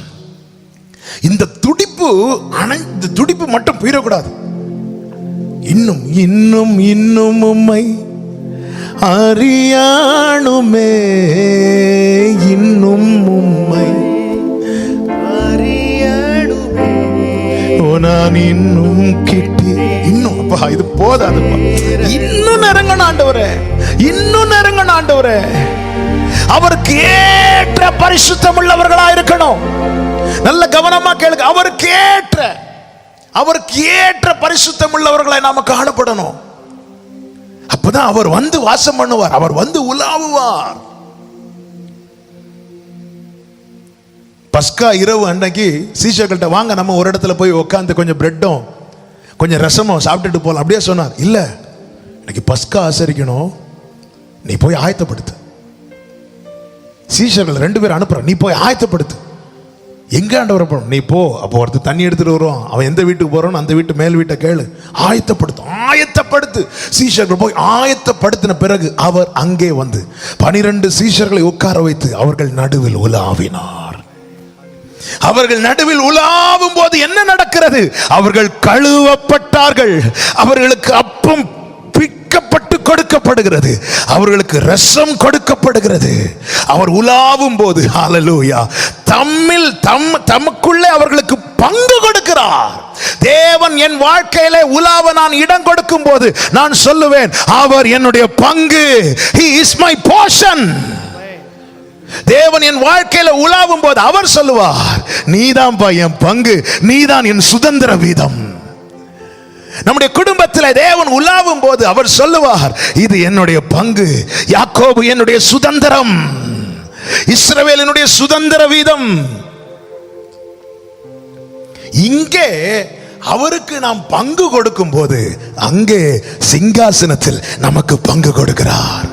இந்த துடிப்பு இந்த துடிப்பு மட்டும் போயிடக்கூடாது. இன்னும் இன்னும் இன்னும் உம்மை அறியாணுமே, இன்னும் உம்மை நான் இன்னும் கிட்டி, இன்னும் அப்பா இது போதாதுப்பா, இன்னும் நெருங்கணும் ஆண்டவரே, இன்னும் நெருங்கணும் ஆண்டவரே. அவருக்கு ஏற்ற பரிசுத்தம் உள்ளவர்களா இருக்கணும். நல்ல கவனமா கேளுங்க. அவருக்கு ஏற்ற பரிசுத்தம் உள்ளவர்களை நாம காணப்படணும். அப்பதான் அவர் வந்து வாசம் பண்ணுவார், அவர் வந்து உலாவுவார். பஸ்கா இரவு அன்னைக்கு சீஷர்கள்ட்ட, வாங்க நம்ம ஒரு இடத்துல போய் உட்காந்து கொஞ்சம் பிரெட்டும் கொஞ்சம் ரசமும் சாப்பிட்டுட்டு போகலாம். அப்படியே சொன்னார். இல்லை, இன்னைக்கு பஸ்கா ஆசரிக்கணும், நீ போய் ஆயத்தப்படுத்து. சீஷர்கள் 2 பேர் அனுப்புறான், நீ போய் ஆயத்தப்படுத்து. எங்க ஆண்டவரை போகணும்? நீ போ. அப்போ ஒருத்தர் தண்ணி எடுத்துட்டு வருவான், அவன் எந்த வீட்டுக்கு போறான்னு அந்த வீட்டு மேல் வீட்டை கேளு, ஆயத்தப்படுத்து. சீஷர்கள் போய் ஆயத்தப்படுத்தின பிறகு அவர் அங்கே வந்து 12 சீஷர்களை உட்கார வைத்து அவர்கள் நடுவில் உலாவினார். அவர்கள் நடுவில் உலாவும் போது என்ன நடக்கிறது? அவர்கள் கழுவப்பட்டார்கள். அவர்களுக்கு அப்பம் பிக்கப்பட்டு கொடுக்கப்படுகிறது, அவர்களுக்கு ரசம் கொடுக்கப்படுகிறது. அவர் உலாவும் போது ஹல்லேலூயா, தமக்குள்ளே அவர்களுக்கு பங்கு கொடுக்கிறார். தேவன் என் வாழ்க்கையில உலாவ நான் இடம் கொடுக்கும் போது நான் சொல்லுவேன், அவர் என்னுடைய பங்கு. He is my portion. தேவன் என் வாழ்க்கையில உலாவும் போது அவர் சொல்லுவார், நீதான்பா என் பங்கு, நீதான் என் சுதந்திர வீதம். நம்முடைய குடும்பத்தில் தேவன் உலாவும் போது அவர் சொல்லுவார், இது என்னுடைய பங்கு, யாக்கோபு என்னுடைய சுதந்திரம், இஸ்ரவேல் என்னுடைய சுதந்திர வீதம். இங்கே அவருக்கு நாம் பங்கு கொடுக்கும் போது அங்கே சிங்காசனத்தில் நமக்கு பங்கு கொடுக்கிறார்.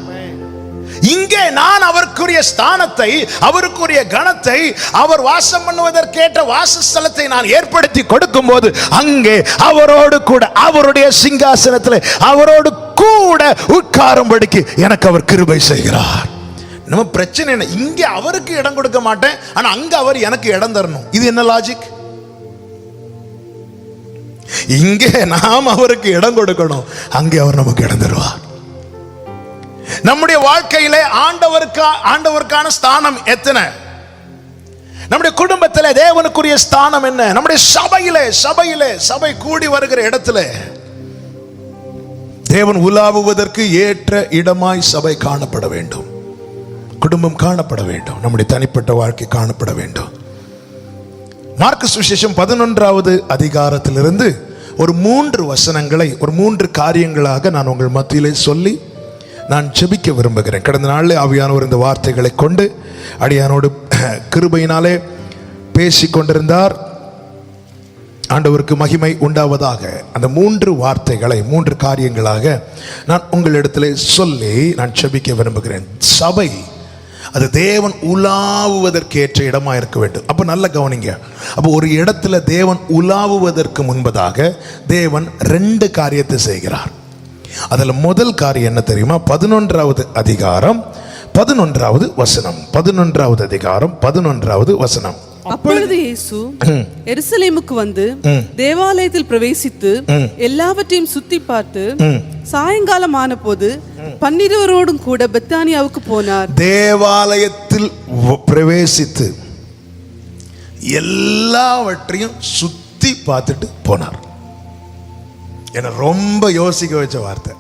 இங்கே நான் அவருக்குரிய ஸ்தானத்தை, அவருக்குரிய கணத்தை, அவர் வாசம் பண்ணுவதற்கேற்ற வாசஸ்தலத்தை நான் ஏற்படுத்தி கொடுக்கும் போது அங்கே அவரோடு கூட அவருடைய சிங்காசனத்தில் அவரோடு கூட உட்காரும்படிக்கு எனக்கு அவர் கிருபை செய்கிறார். நம்ம பிரச்சனை என்ன? இங்கே அவருக்கு இடம் கொடுக்க மாட்டேன், ஆனா அங்க அவர் எனக்கு இடம் தரணும். இது என்ன லாஜிக்? இங்கே நாம் அவருக்கு இடம் கொடுக்கணும், அங்கே அவர் நமக்கு இடம் தருவார். நம்முடைய வாழ்க்கையிலே ஆண்டவருக்கான ஸ்தானம் எத்தனை? நம்முடைய குடும்பத்தில் தேவனுக்குரிய ஸ்தானம் என்ன? நம்முடைய சபை கூடி வருகிற இடத்துல தேவன் உலாவுவதற்கு ஏற்ற இடமாய் சபை காணப்பட வேண்டும், குடும்பம் காணப்பட வேண்டும், நம்முடைய தனிப்பட்ட வாழ்க்கை காணப்பட வேண்டும். மார்க்கு சுவிசேஷம் 11வது அதிகாரத்திலிருந்து ஒரு 3 வசனங்களை ஒரு 3 காரியங்களாக நான் உங்கள் மத்தியிலே சொல்லி நான் ஜெபிக்க விரும்புகிறேன். கடந்த நாளில் ஆவியானவர் இந்த வார்த்தைகளை கொண்டு அடியானோடு கிருபையினாலே பேசி கொண்டிருந்தார். ஆண்டவருக்கு மகிமை உண்டாவதாக. அந்த 3 வார்த்தைகளை 3 காரியங்களாக நான் உங்களிடத்தில் சொல்லி நான் செபிக்க விரும்புகிறேன். சபை அது தேவன் உலாவுவதற்கேற்ற இடமா இருக்க வேண்டும். அப்ப நல்ல கவனிங்க. அப்போ ஒரு இடத்துல தேவன் உலாவுவதற்கு முன்பதாக தேவன் 2 காரியத்தை செய்கிறார். அதுல முதல் காரியம் என்ன தெரியுமா? 11வது அதிகாரம் 11வது வசனம். 11வது அதிகாரம் 11வது வசனம். அப்பொழுது இயேசு எருசலேமுக்கு வந்து தேவாலயத்தில் பிரவேசித்து எல்லாவற்றையும் சுத்தி பார்த்து சாயங்காலம் ஆன போது 12 கூட பெத்தானியாவுக்கு போனார். தேவாலயத்தில் பிரவேசித்து எல்லாவற்றையும் சுத்தி பார்த்துட்டு போனார். என்ன ரொம்ப யோசிக்க வச்ச வார்த்தை.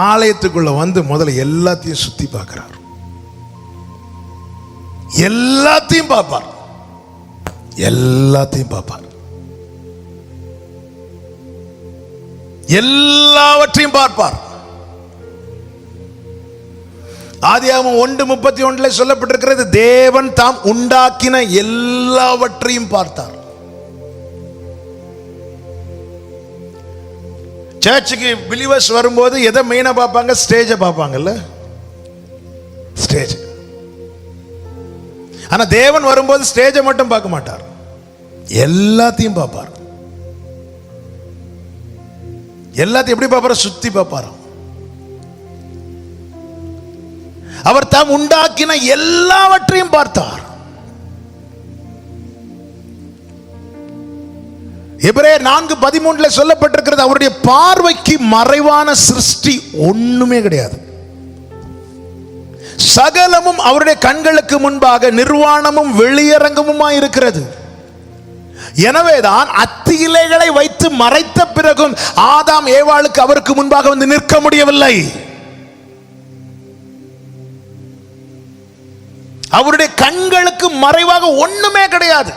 ஆலயத்துக்குள்ள வந்து முதல்ல எல்லாத்தையும் சுத்தி பார்க்கிறார். எல்லாத்தையும் பார்ப்பார். எல்லாத்தையும் பார்ப்பார். எல்லாவற்றையும் பார்ப்பார். ஆதியாகமம் 1:31 சொல்லப்பட்டிருக்கிறது, தேவன் தாம் உண்டாக்கின எல்லாவற்றையும் பார்த்தார். சர்ச்சுக்கு பிலீவர்ஸ் வரும்போது எதை மெயினா பார்ப்பாங்க? ஸ்டேஜை பார்ப்பாங்கல்ல, ஸ்டேஜ். ஆனா தேவன் வரும்போது ஸ்டேஜை மட்டும் பார்க்க மாட்டார், எல்லாத்தையும் பார்ப்பார். எல்லாத்தையும் எப்படி பார்ப்பார? சுத்தி பார்ப்பாராம். அவர் தாம் உண்டாக்கின எல்லாவற்றையும் பார்த்தார். எபிரேயர் 4:13 சொல்லப்பட்டிருக்கிறது, அவருடைய பார்வைக்கு மறைவான சிருஷ்டி ஒண்ணுமே கிடையாது. சகலமும் அவருடைய கண்களுக்கு முன்பாக நிர்வாணமும் வெளியரங்கமுமாய் இருக்கிறது. எனவேதான் அத்தி இலைகளை வைத்து மறைத்த பிறகும் ஆதாம் ஏவாளுக்கு அவருக்கு முன்பாக வந்து நிற்க முடியவில்லை. அவருடைய கண்களுக்கு மறைவாக ஒண்ணுமே கிடையாது.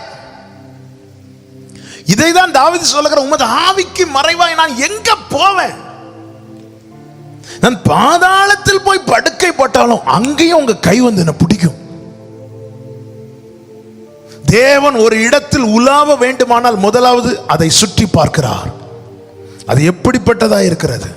இதைதான் தாவீது சொல்லுகிற, உமது ஆவிக்கு மறைவாய் நான் எங்க போவேன்? நான் பாதாளத்தில் போய் படுக்கை போட்டாலும் அங்கேயும் உங்க கை வந்து என்ன பிடிக்கும். தேவன் ஒரு இடத்தில் உலாவ வேண்டுமானால் முதலாவது அதை சுற்றி பார்க்கிறார். அது எப்படிப்பட்டதா இருக்கிறது?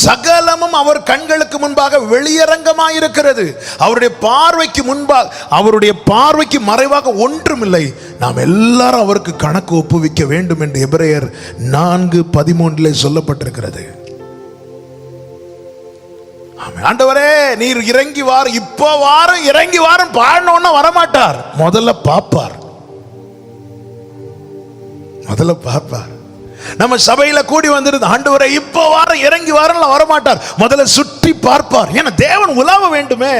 சகலமும் அவர் கண்களுக்கு முன்பாக வெளியரங்கமாய் இருக்கிறது. அவருடைய பார்வைக்கு முன்பாக, அவருடைய பார்வைக்கு மறைவாக ஒன்றுமில்லை. நாம் எல்லாரும் அவருக்கு கணக்கு ஒப்புவிக்க வேண்டும் என்று எபிரேயர் 4:13 சொல்லப்பட்டிருக்கிறது. ஆண்டவரே நீர் இறங்கி வார், இப்போ வாரம் இறங்கி வாரம் பாடணும்னா வரமாட்டார். முதல்ல பார்ப்பார். முதல்ல பார்ப்பார். நம்ம சபையில கூடி வந்திருந்த ஆண்டவரே இப்போ வாரம் இறங்கி வாரம் வரமாட்டார். முதல்ல சுற்றி பார்ப்பார். ஏன்னா தேவன் உலாவ வேண்டுமே.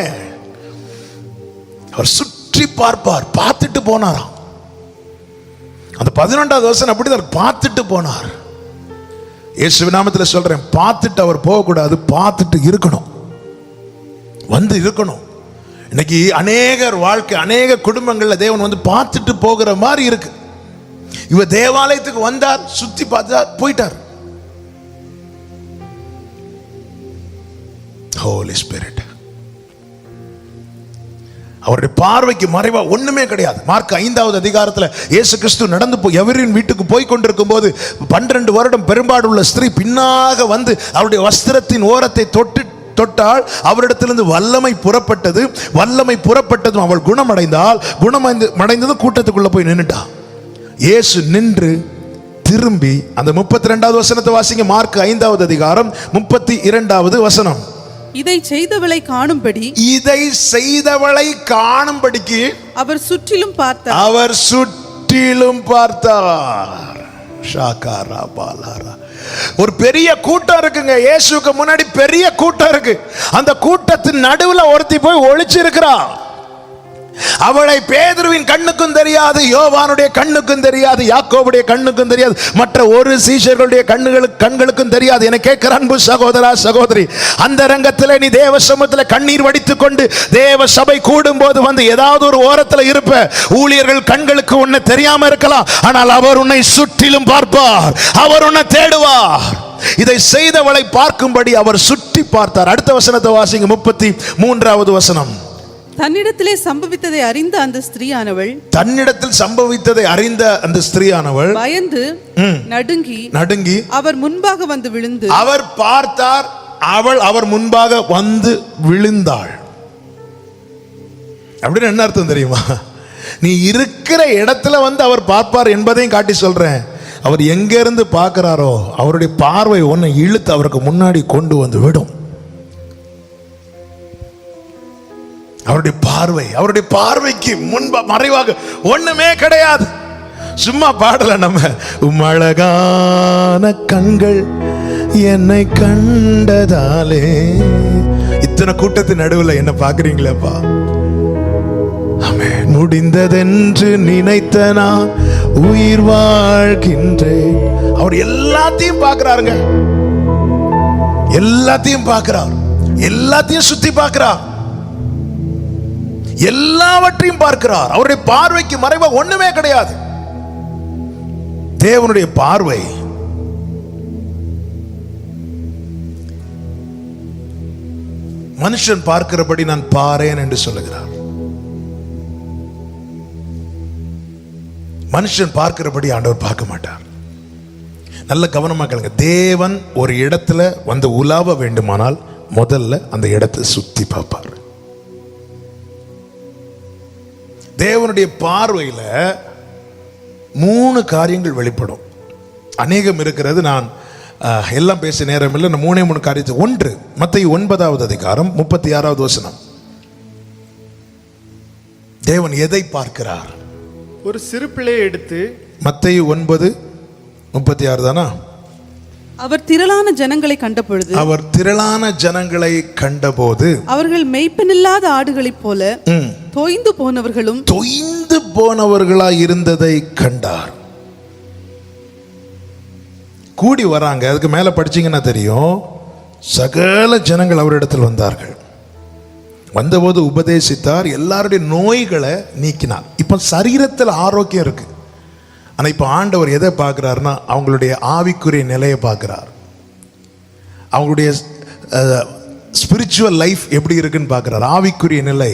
அவர் சுற்றி பார்ப்பார். பார்த்துட்டு போனாராம். அந்த 11வது வசனம் அப்படிதான், பார்த்துட்டு போனார். இயேசுவின் நாமத்தில் சொல்றேன், பார்த்துட்டு அவர் போகக்கூடாது, பார்த்துட்டு இருக்கணும், வந்து இருக்கணும். இன்னைக்கு அநேகர் வாழ்க்கை, அநேக குடும்பங்கள்ல தேவன் வந்து பார்த்துட்டு போகிற மாதிரி இருக்கு. இவ தேவாலயத்துக்கு வந்தார், சுத்தி பார்த்தார், போயிட்டார். ஹோலி ஸ்பிரிட் அவருடைய பார்வைக்கு மறைவா ஒண்ணுமே கிடையாது. மார்க் 5வது அதிகாரத்துல இயேசு கிறிஸ்து நடந்து போய் எவரின் வீட்டுக்கு போய் கொண்டிருக்கும் போது 12 வருடம் பெரும்பாடுள்ள ஸ்திரீ பின்னாக வந்து அவருடைய வஸ்திரத்தின் ஓரத்தை தொட்டால் அவரிடத்திலிருந்து வல்லமை புறப்பட்டது. வல்லமை புறப்பட்டதும் அவள் குணமடைந்ததும் கூட்டத்துக்குள்ள போய் நின்னுட்டா. இயேசு நின்று திரும்பி அந்த 32வது வசனத்தை வாசிங்க. மார்க் 5வது அதிகாரம் 32வது வசனம். இதை செய்தவளை காணும்படி, இதை செய்தவளை காணும்படிக்கு அவர் சுற்றிலும் பார்த்தார். அவர் சுற்றிலும் பார்த்தார். ஷாகாரா பாலாரா. ஒரு பெரிய கூட்டம் இருக்குங்க. இயேசுக்கு முன்னாடி பெரிய கூட்டம் இருக்கு. அந்த கூட்டத்தின் நடுவுல ஒருத்தி போய் ஒளிச்சிருக்கிறா. அவளை பேதுருவின் கண்ணுக்கும் தெரியாது, யோவானுடைய கண்ணுக்கும் தெரியாது, யாக்கோபுடைய கண்ணுக்கும் தெரியாது, மற்ற ஒரு சீஷர்களுடைய கண்களுக்கும் தெரியாது. என கேட்கிற அன்பு சகோதரா சகோதரி, அந்த ரங்கத்தில் நீ தேவ சமூகத்தில் கண்ணீர் வடித்துக் கொண்டு தேவ சபை கூடும் போது வந்து ஏதாவது ஒரு ஓரத்தில் இருப்ப. ஊழியர்கள் கண்களுக்கு உன்னை தெரியாம இருக்கலாம், ஆனால் அவர் உன்னை சுற்றிலும் பார்ப்பார், அவர் உன்னை தேடுவார். இதை செய்தவளை பார்க்கும்படி அவர் சுற்றி பார்த்தார். அடுத்த வசனத்தை வாசிங்க. 33வது வசனம். தன்னிடத்திலே சம்பவித்ததை அறிந்த அந்த ஸ்திரீயானவள் தன்னிடத்தில் சம்பவித்ததை அறிந்த அந்த ஸ்திரீயானவள் பயந்து நடுங்கி அவர் முன்பாக வந்து விழுந்து அவர் பார்த்தார், அவர் முன்பாக வந்து விழுந்தாள். அப்படின்னு என்ன அர்த்தம் தெரியுமா? நீ இருக்கிற இடத்துல வந்து அவர் பார்ப்பார் என்பதையும் காட்டி சொல்றேன். அவர் எங்க இருந்து பார்க்கிறாரோ அவருடைய பார்வை ஒன்னை இழுத்து அவருக்கு முன்னாடி கொண்டு வந்து விடும். அவருடைய பார்வைக்கு முன்பா மறைவாக ஒண்ணுமே கிடையாது. சும்மா பாடல நம்ம, உம்மழகான கண்கள் என்னை கண்டதாலே. இத்தனை கூட்டத்தின் நடுவில் என்ன பாக்குறீங்களேப்பா? முடிந்ததென்று நினைத்த நான் உயிர் வாழ்கின்றேன். அவர் எல்லாத்தையும் பார்க்கிறாருங்க, எல்லாத்தையும் பார்க்கிறார், எல்லாத்தையும் சுத்தி பார்க்கிறார், எல்லாவற்றையும் பார்க்கிறார். அவருடைய பார்வைக்கு மறைவா ஒண்ணுமே கிடையாது. தேவனுடைய பார்வை மனுஷன் பார்க்கிறபடி நான் பாரேன் என்று சொல்லுகிறார். மனுஷன் பார்க்கிறபடி ஆண்டவர் பார்க்க மாட்டார். நல்ல கவனமா கேளுங்க. தேவன் ஒரு இடத்துல வந்து உலாவ வேண்டுமானால் முதல்ல அந்த இடத்தை சுத்தி பார்ப்பார். தேவனுடைய பார்வையில 3 காரியங்கள் வெளிப்படும். அநேகம் இருக்கிறது, நான் எல்லாம் பேச நேரம் இல்லை. 3 காரியத்தை. 1 மத்தேயு 9வது அதிகாரம் 36வது வசனம். தேவன் எதை பார்க்கிறார்? ஒரு சிறு பிள்ளையை எடுத்து, மத்தேயு 9:36 தானா? அவர் திரளான ஜனங்களை கண்டபொழுது, அவர் திரளான ஜனங்களை கண்டபோது அவர்கள் மெய்ப்பனில்லாத ஆடுகளைப் போல தோய்ந்து போனவர்களாய் இருந்ததை கண்டார். கூடி வராங்க, அதுக்கு மேல படிச்சீங்கன்னா தெரியும். சகல ஜனங்கள் அவரிடத்தில் வந்தார்கள். வந்தபோது உபதேசித்தார், எல்லாருடைய நோய்களை நீக்கினார். இப்ப சரீரத்தில் ஆரோக்கியம் இருக்கு. ஆனா இப்ப ஆண்டவர் எதை பார்க்கிறாருன்னா அவங்களுடைய ஆவிக்குரிய நிலையை பார்க்கிறார். அவங்களுடைய ஸ்பிரிச்சுவல் லைஃப் எப்படி இருக்குன்னு பார்க்கிறார். ஆவிக்குரிய நிலை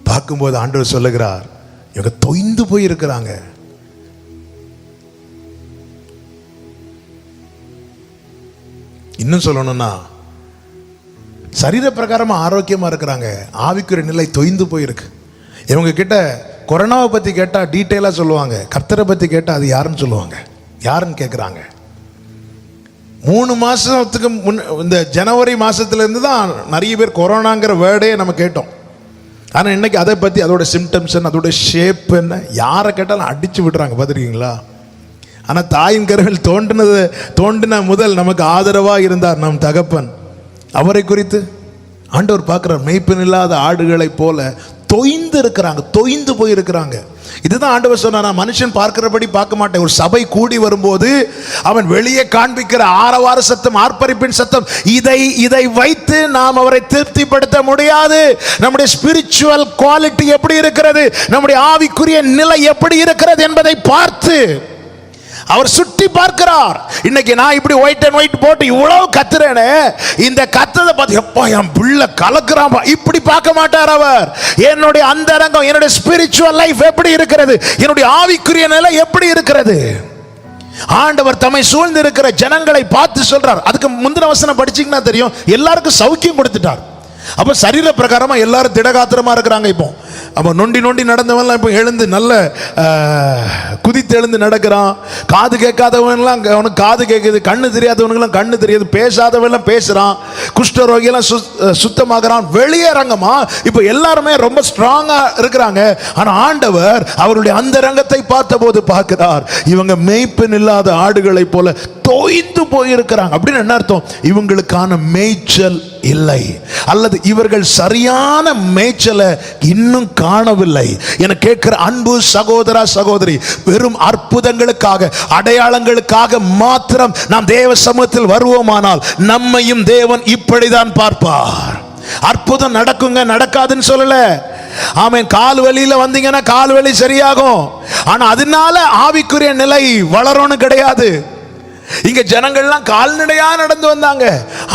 பார்க்கும்போது ஆண்டவர் சொல்லுகிறார், இவங்க தொய்ந்து போய் இருக்கிறாங்க. இன்னும் சொல்லணும்னா சரீர பிரகாரமா ஆரோக்கியமா இருக்கிறாங்க, ஆவிக்குரிய நிலை தொய்ந்து போயிருக்கு. இவங்க கிட்ட கொரோனாவை பத்தி கேட்டா டீட்டெயிலா சொல்லுவாங்க, கர்த்தரை பத்தி கேட்டா அது யாருன்னு சொல்லுவாங்க. யாருன்னு கேட்குறாங்க. 3 மாசத்துக்கு இந்த ஜனவரி மாசத்துல இருந்து தான் நிறைய பேர் கொரோனாங்கிற வேர்டே நம்ம கேட்டோம். ஆனா இன்னைக்கு அதை பத்தி, அதோட சிம்டம்ஸ் என்ன, அதோட ஷேப் என்ன, யாரை கேட்டாலும் அடிச்சு விடுறாங்க. பார்த்துருக்கீங்களா? ஆனா தாயின் கருவில் தோன்றின முதல் நமக்கு ஆதரவா இருந்தார் நம் தகப்பன். அவரை குறித்து ஆண்டவர் பார்க்கிறார், மெய்ப்பன் இல்லாத ஆடுகளை போல தொய்ந்து இருக்கிறாங்க, தொய்ந்து போயிருக்கிறாங்க. இதுதான் ஆண்டவர் சொன்னார், நான் மனுஷன் பார்க்கிறபடி பார்க்க மாட்டேன். ஒரு சபை கூடி வரும்போது அவன் வெளியே காண்பிக்கிற ஆரவார சத்தம், ஆர்ப்பரிப்பின் சத்தம், இதை வைத்து நாம் அவரை திருப்திப்படுத்த முடியாது. நம்முடைய ஸ்பிரிச்சுவல் குவாலிட்டி எப்படி இருக்கிறது, நம்முடைய ஆவிக்குரிய நிலை எப்படி இருக்கிறது என்பதை பார்த்து அவர் சுற்றி பார்க்கிறார். இன்னைக்கு நான் இப்படி ஒயிட் அண்ட் ஒயிட் போட்டு இவ்வளவு கத்துறேனே, இந்த கத்ததை பார்த்து எப்பா என் பிள்ளை கலக்குறான், இப்படி பார்க்க மாட்டார் அவர். என்னுடைய அந்தரங்கம், என்னுடைய ஸ்பிரிச்சுவல் லைஃப் எப்படி இருக்கிறது, என்னுடைய ஆவிக்குரிய நிலை எப்படி இருக்கிறது. ஆண்டவர் தம்மை சூழ்ந்து இருக்கிற ஜனங்களை பார்த்து சொல்றார். அதுக்கு முந்தின வசனம் படிச்சீங்கன்னா தெரியும், எல்லாருக்கும் சௌக்கியம் கொடுத்துட்டார். அப்ப சரீர பிரகாரமா எல்லாரும் திடகாத்திரமா இருக்கிறாங்க. இப்போ அப்ப நொண்டி நடந்தவன்லாம் இப்போ எழுந்து நல்ல குதித்து எழுந்து நடக்கிறான். காது கேட்காதவன்லாம் அவனுக்கு காது கேட்குது, கண்ணு தெரியாதவனுங்கெல்லாம் கண்ணு தெரியுது, பேசாதவன்லாம் பேசுறான், குஷ்டரோகியெல்லாம் சுத்தமாகறான். வெளியேறங்கம்மா இப்போ எல்லாருமே ரொம்ப ஸ்ட்ராங்கா இருக்கிறாங்க. ஆனா ஆண்டவர் அவருடைய அந்த ரங்கத்தை பார்த்த போது பார்க்கிறார், இவங்க மேய்ப்பன் இல்லாத ஆடுகளை போல தோய்ந்து போயிருக்கிறாங்க. அப்படின்னு என்ன அர்த்தம்? இவங்களுக்கான மேய்ச்சல் இல்லை, அல்லது இவர்கள் சரியான மேய்ச்சலை இன்னும் காணவில்லை. என கேட்கிற அன்பு சகோதரா சகோதரி, வெறும் அற்புதங்களுக்காக அடையாளங்களுக்காக மாத்திரம் நாம் தேவ சமூகத்தில் வருவோமானால் நம்மையும் தேவன் இப்படிதான் பார்ப்பார். அற்புதம் நடக்குங்க, நடக்காதுன்னு சொல்லல. ஆமென். கால் வலியில வந்தீங்கன்னா கால் வலி சரியாகும், ஆனா அதனால ஆவிக்குரிய நிலை வளரணும் கிடையாது. இங்க ஜனங்கள்லாம் கால்நடையா நடந்து வந்தாங்க.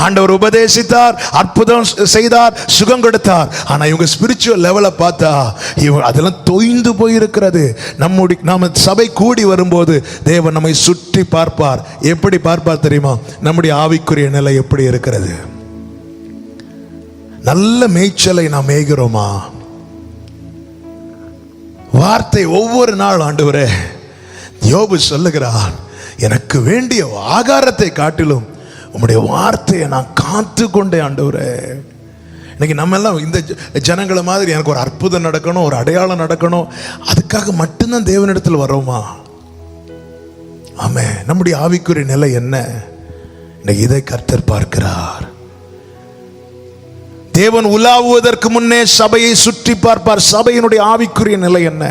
ஆண்டவர் உபதேசித்தார், அற்புதம் செய்தார், சுகம் கொடுத்தார். ஆனா இவங்க ஸ்பிரிச்சுவல் லெவலை பார்த்தா இவங்க அதெல்லாம் தொய்ந்து போயிருக்கிறது. நாம சபை கூடி வரும்போது தேவன் நம்மை சுற்றி பார்ப்பார். எப்படி பார்ப்பார் தெரியுமா? நம்முடைய ஆவிக்குரிய நிலை எப்படி இருக்கிறது? நல்ல மேய்ச்சலை நாம் மேய்கிறோமா? வார்த்தை ஒவ்வொரு நாள் ஆண்டவரே, யோபு சொல்லுகிறான், எனக்கு வேண்டிய ஆகாரத்தை காட்டிலும் உம்முடைய வார்த்தையை நான் காத்து கொண்டேன் ஆண்டவரே. இன்னைக்கு நம்ம எல்லாம் இந்த ஜனங்களை மாதிரி எனக்கு ஒரு அற்புதம் நடக்கணும், ஒரு அடையாளம் நடக்கணும், அதுக்காக மட்டும்தான் தேவனிடத்தில் வரோமா? ஆமே. நம்முடைய ஆவிக்குரிய நிலை என்ன? இன்னைக்கு இதை கர்த்தர் பார்க்கிறார். தேவன் உலாவுவதற்கு முன்னே சபையை சுற்றி பார்ப்பார். சபையினுடைய ஆவிக்குரிய நிலை என்ன?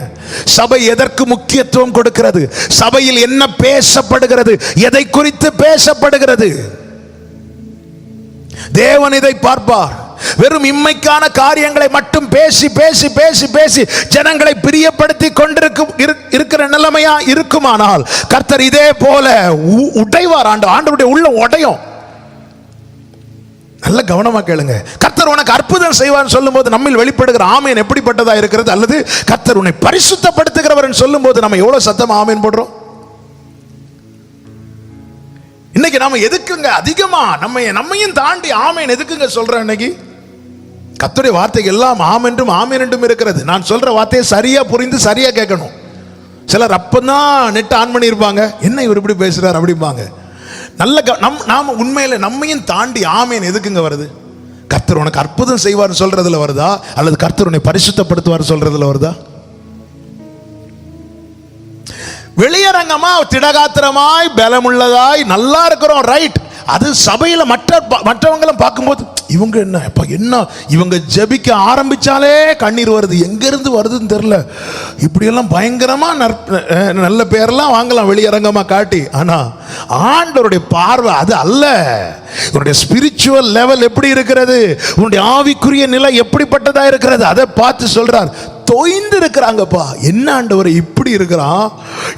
சபை எதற்கு முக்கியத்துவம் கொடுக்கிறது? சபையில் என்ன பேசப்படுகிறது? எதை குறித்து பேசப்படுகிறது? தேவன் இதை பார்ப்பார். வெறும் இம்மைக்கான காரியங்களை மட்டும் பேசி பேசி பேசி பேசி ஜனங்களை பிரியப்படுத்தி கொண்டிருக்கிற நிலைமையா இருக்குமானால் கர்த்தர் இதே போல உடைவார். ஆண்டவருடைய உள்ளம் உடையும். நல்ல கவனமா கேளுங்க. கர்த்தர் உனக்கு அற்புதம் செய்வார் சொல்லும் போது நம்மில் வெளிப்படுகிற ஆமேன் எப்படிப்பட்டதா இருக்கிறது? அல்லது கர்த்தர் உன்னை பரிசுத்தப்படுத்துகிறவர் சொல்லும் போது நம்ம எவ்வளவு சத்தமா ஆமேன் போடுறோம்? இன்னைக்கு நாம எதுக்குங்க அதிகமா நம்மையும் தாண்டி ஆமேன் எதுக்குங்க சொல்றோம்? இன்னைக்கு கர்த்தருடைய வார்த்தைக்கு எல்லாம் ஆமென்றும் ஆமேன் என்றும் இருக்கிறது. நான் சொல்ற வார்த்தையை சரியா புரிந்து சரியா கேட்கணும். சிலர் அப்பதான் நெட் ஆன் பண்ணி இருப்பாங்க, என்ன இவர் இப்படி பேசுறாரு அப்படிம்பாங்க. நல்ல நாம உண்மையில நம்மையும் தாண்டி ஆமேன் எதுக்குங்க வருது? கர்த்தர் உனக்கு அற்புதம் செய்வார் சொல்றதுல வருதா, அல்லது கர்த்தர் உன்னை பரிசுத்தப்படுத்துவார் சொல்றதுல வருதா? வெளியரங்கமா திடகாத்திரமாய் பலமுள்ளதாய் நல்லா இருக்கிறோம், ரைட். அது சபையில மற்றவங்களும் பார்க்கும்போது இவங்க என்ன இவங்க ஜெபிக்க ஆரம்பிச்சாலே கண்ணீர் வருது, எங்க இருந்து வருதுன்னு தெரியல. இப்படியெல்லாம் பயங்கரமா நல்ல பேரெல்லாம் வாங்கலாம் வெளியரங்கமா காட்டி. ஆனா ஆண்டவருடைய பார்வை அது அல்ல. உன்னுடைய ஸ்பிரிச்சுவல் லெவல் எப்படி இருக்கிறது? உன்னுடைய ஆவிக்குரிய நிலை எப்படிப்பட்டதா இருக்கிறது? அதை பார்த்து சொல்றார். தொய்ந்து இருக்கிறாங்கப்பா. என்ன ஆண்டவரை இப்படி இருக்கிறான்,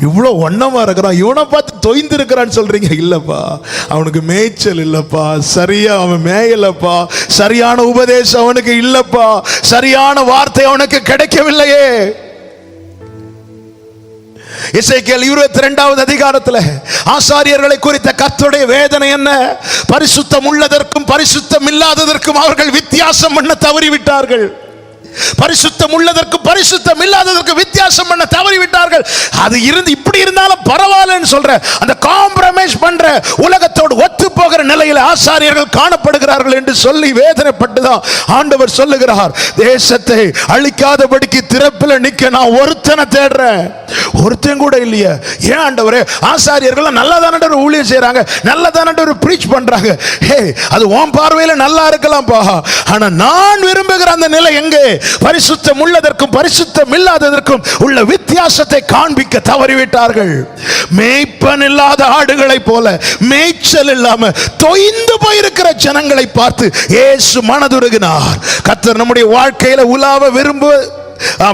இவ்வளவு ஒன்னமா இருக்கிறான், இவனை பார்த்து தொய்ந்து இருக்கிறான்னு சொல்றீங்க? இல்லப்பா, அவனுக்கு மேய்ச்சல் இல்லப்பா, சரியா அவன் மேயலப்பா, சரியான உபதேசம் அவனுக்கு இல்லப்பா, சரியான வார்த்தை அவனுக்கு கிடைக்கவில்லையே. எசேக்கியேல் 22வது அதிகாரத்தில் ஆசாரியர்களை குறித்த கர்த்தருடைய வேதனை என்ன? பரிசுத்தம் உள்ளதற்கும் பரிசுத்தம் இல்லாததற்கும் அவர்கள் வித்தியாசம் பண்ண தவறிவிட்டார்கள். பரிசுத்தம் உள்ளதற்கும் பரிசுத்தம் இல்லாததற்கு வித்தியாசம் பண்ண தவறிவிட்டார்கள். அது இருந்து இப்படி இருந்தாலும் பரவாயில்லன்னு சொல்ற அந்த காம்ப்ரமைஸ் பண்ற உலகத்தோடு ஒத்து போகிற நிலையில் ஆசாரியர்கள் காணப்படுகிறார்கள் என்று சொல்லி வேதனைப்பட்டுதான் ஆண்டவர் சொல்லுகிறார், தேசத்தை அழிக்காதபடிக்கு திறப்பில் நிக்க நான் ஒருத்தனை தேடுறேன், ஒருத்தன் கூட இல்லையே. ஏன் ஆண்டவரே? ஆசாரியர்கள் நல்லதான ஊழியம் செய்யறாங்க, நல்லதான பிரீச் பண்றாங்க. ஹே, அது உன் பார்வையில நல்லா இருக்கலாம்பா, ஆனா நான் விரும்புகிற அந்த நிலை எங்கே? பரிசுத்தம் உள்ளதற்கும் பரிசுத்தம் இல்லாததற்கும் உள்ள வித்தியாசத்தை காண்பிக்க தவறிவிட்டார்கள். மேய்ப்பன் இல்லாத ஆடுகளை போல, மேய்ச்சல் இல்லாம தொய்ந்து போயிருக்கிற ஜனங்களை பார்த்து இயேசு மனதுருகினார். கர்த்தர் நம்முடைய வாழ்க்கையில உலாவ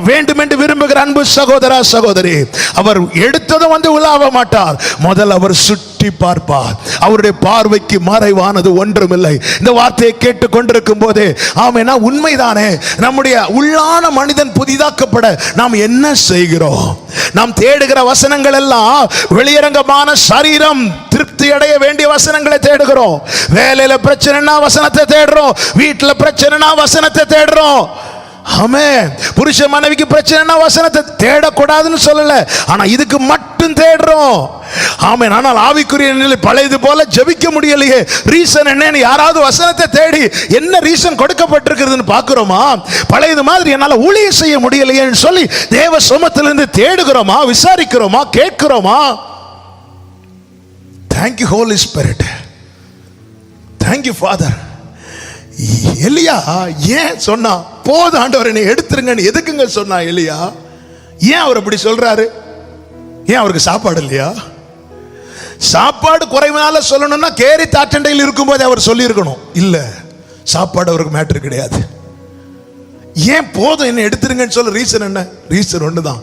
வேண்டும் என்று விரும்புகிற அன்பு சகோதரா சகோதரி, அவர் எடுத்ததும் வந்து உலாவ மாட்டார். முதல் அவர் சுற்றி பார்ப்பார். அவருடைய பார்வைக்கு மறைவானது ஒன்றுமில்லை. இந்த வார்த்தையை கேட்டுக் கொண்டிருக்கும் போதே ஆமென், உண்மைதானே. நம்முடைய உள்ளான மனிதன் புதிதாக்கப்பட நாம் என்ன செய்கிறோம்? நாம் தேடுகிற வசனங்கள் எல்லாம் வெளியரங்கமான சரீரம் திருப்தி அடைய வேண்டிய வசனங்களை தேடுகிறோம். வேலையில பிரச்சனைனா வசனத்தை தேடுறோம், வீட்டுல பிரச்சனைனா வசனத்தை தேடுறோம். ஆமென். புருஷ மனைவிக்கு பிரச்சனைனா வசனத்தை தேடக்கூடாதுன்னு சொல்லல, ஆனா இதுக்கு மட்டும் தேடுறோம். ஆமென். ஆனால் ஆவிக்குரிய நிலை பழையது போல ஜெபிக்க முடியலையே. ரீசன் என்னன்னு யாராவது வசனத்தை தேடி என்ன ரீசன் கொடுக்கப்பட்டிருக்கிறதுன்னு பார்க்கிறோமா? பழையது மாதிரி என்னால ஊழியம் செய்ய முடியலையேன்னு சொல்லி தேவ சமூகத்திலிருந்து தேடுகிறோமா, விசாரிக்கிறோமா, கேட்கிறோமா? Thank you Holy Spirit. Thank you Father. எலியா ஏன் சொன்னா போது ஆண்டவர் என்னை எடுத்துருங்கன்னு எதுக்குங்க சொன்னா எலியா? ஏன் அவர் அப்படி சொல்றாரு? ஏன் அவருக்கு சாப்பாடு இல்லையா? சாப்பாடு குறைவால சொல்லணும்னா கேரி தாற்றண்டையில் இருக்கும்போது அவர் சொல்லி இருக்கணும். இல்ல, சாப்பாடு அவருக்கு மேட்டர் கிடையாது. ஏன் போதும் என்ன எடுத்துருங்கன்னு சொல்ல ரீசன் என்ன? ரீசன் ஒண்ணுதான்.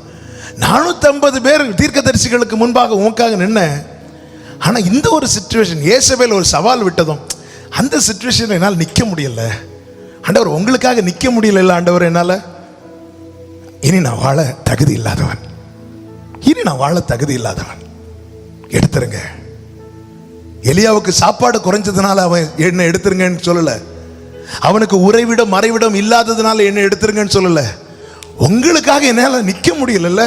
450 பேர் தீர்க்கதரிசிகளுக்கு முன்பாக உனக்காக நின்ன, ஆனா இந்த ஒரு சிச்சுவேஷன், இயேசபேல் ஒரு சவால் விட்டதும் அந்த சிச்சுவேஷன் என்னால் நிக்க முடியல ஆண்டவர், உங்களுக்காக நிக்க முடியல ஆண்டவர் என்னால. இனி நான் வாழ தகுதி இல்லாதவன், இனி நான் வாழ தகுதி இல்லாதவன், எடுத்துருங்க. எலியாவுக்கு சாப்பாடு குறைஞ்சதுனால அவன் என்ன எடுத்துருங்கன்னு சொல்லல. அவனுக்கு உறைவிடம் மறைவிடம் இல்லாததுனால என்ன எடுத்துருங்கன்னு சொல்லல. உங்களுக்காக என்னால நிக்க முடியல,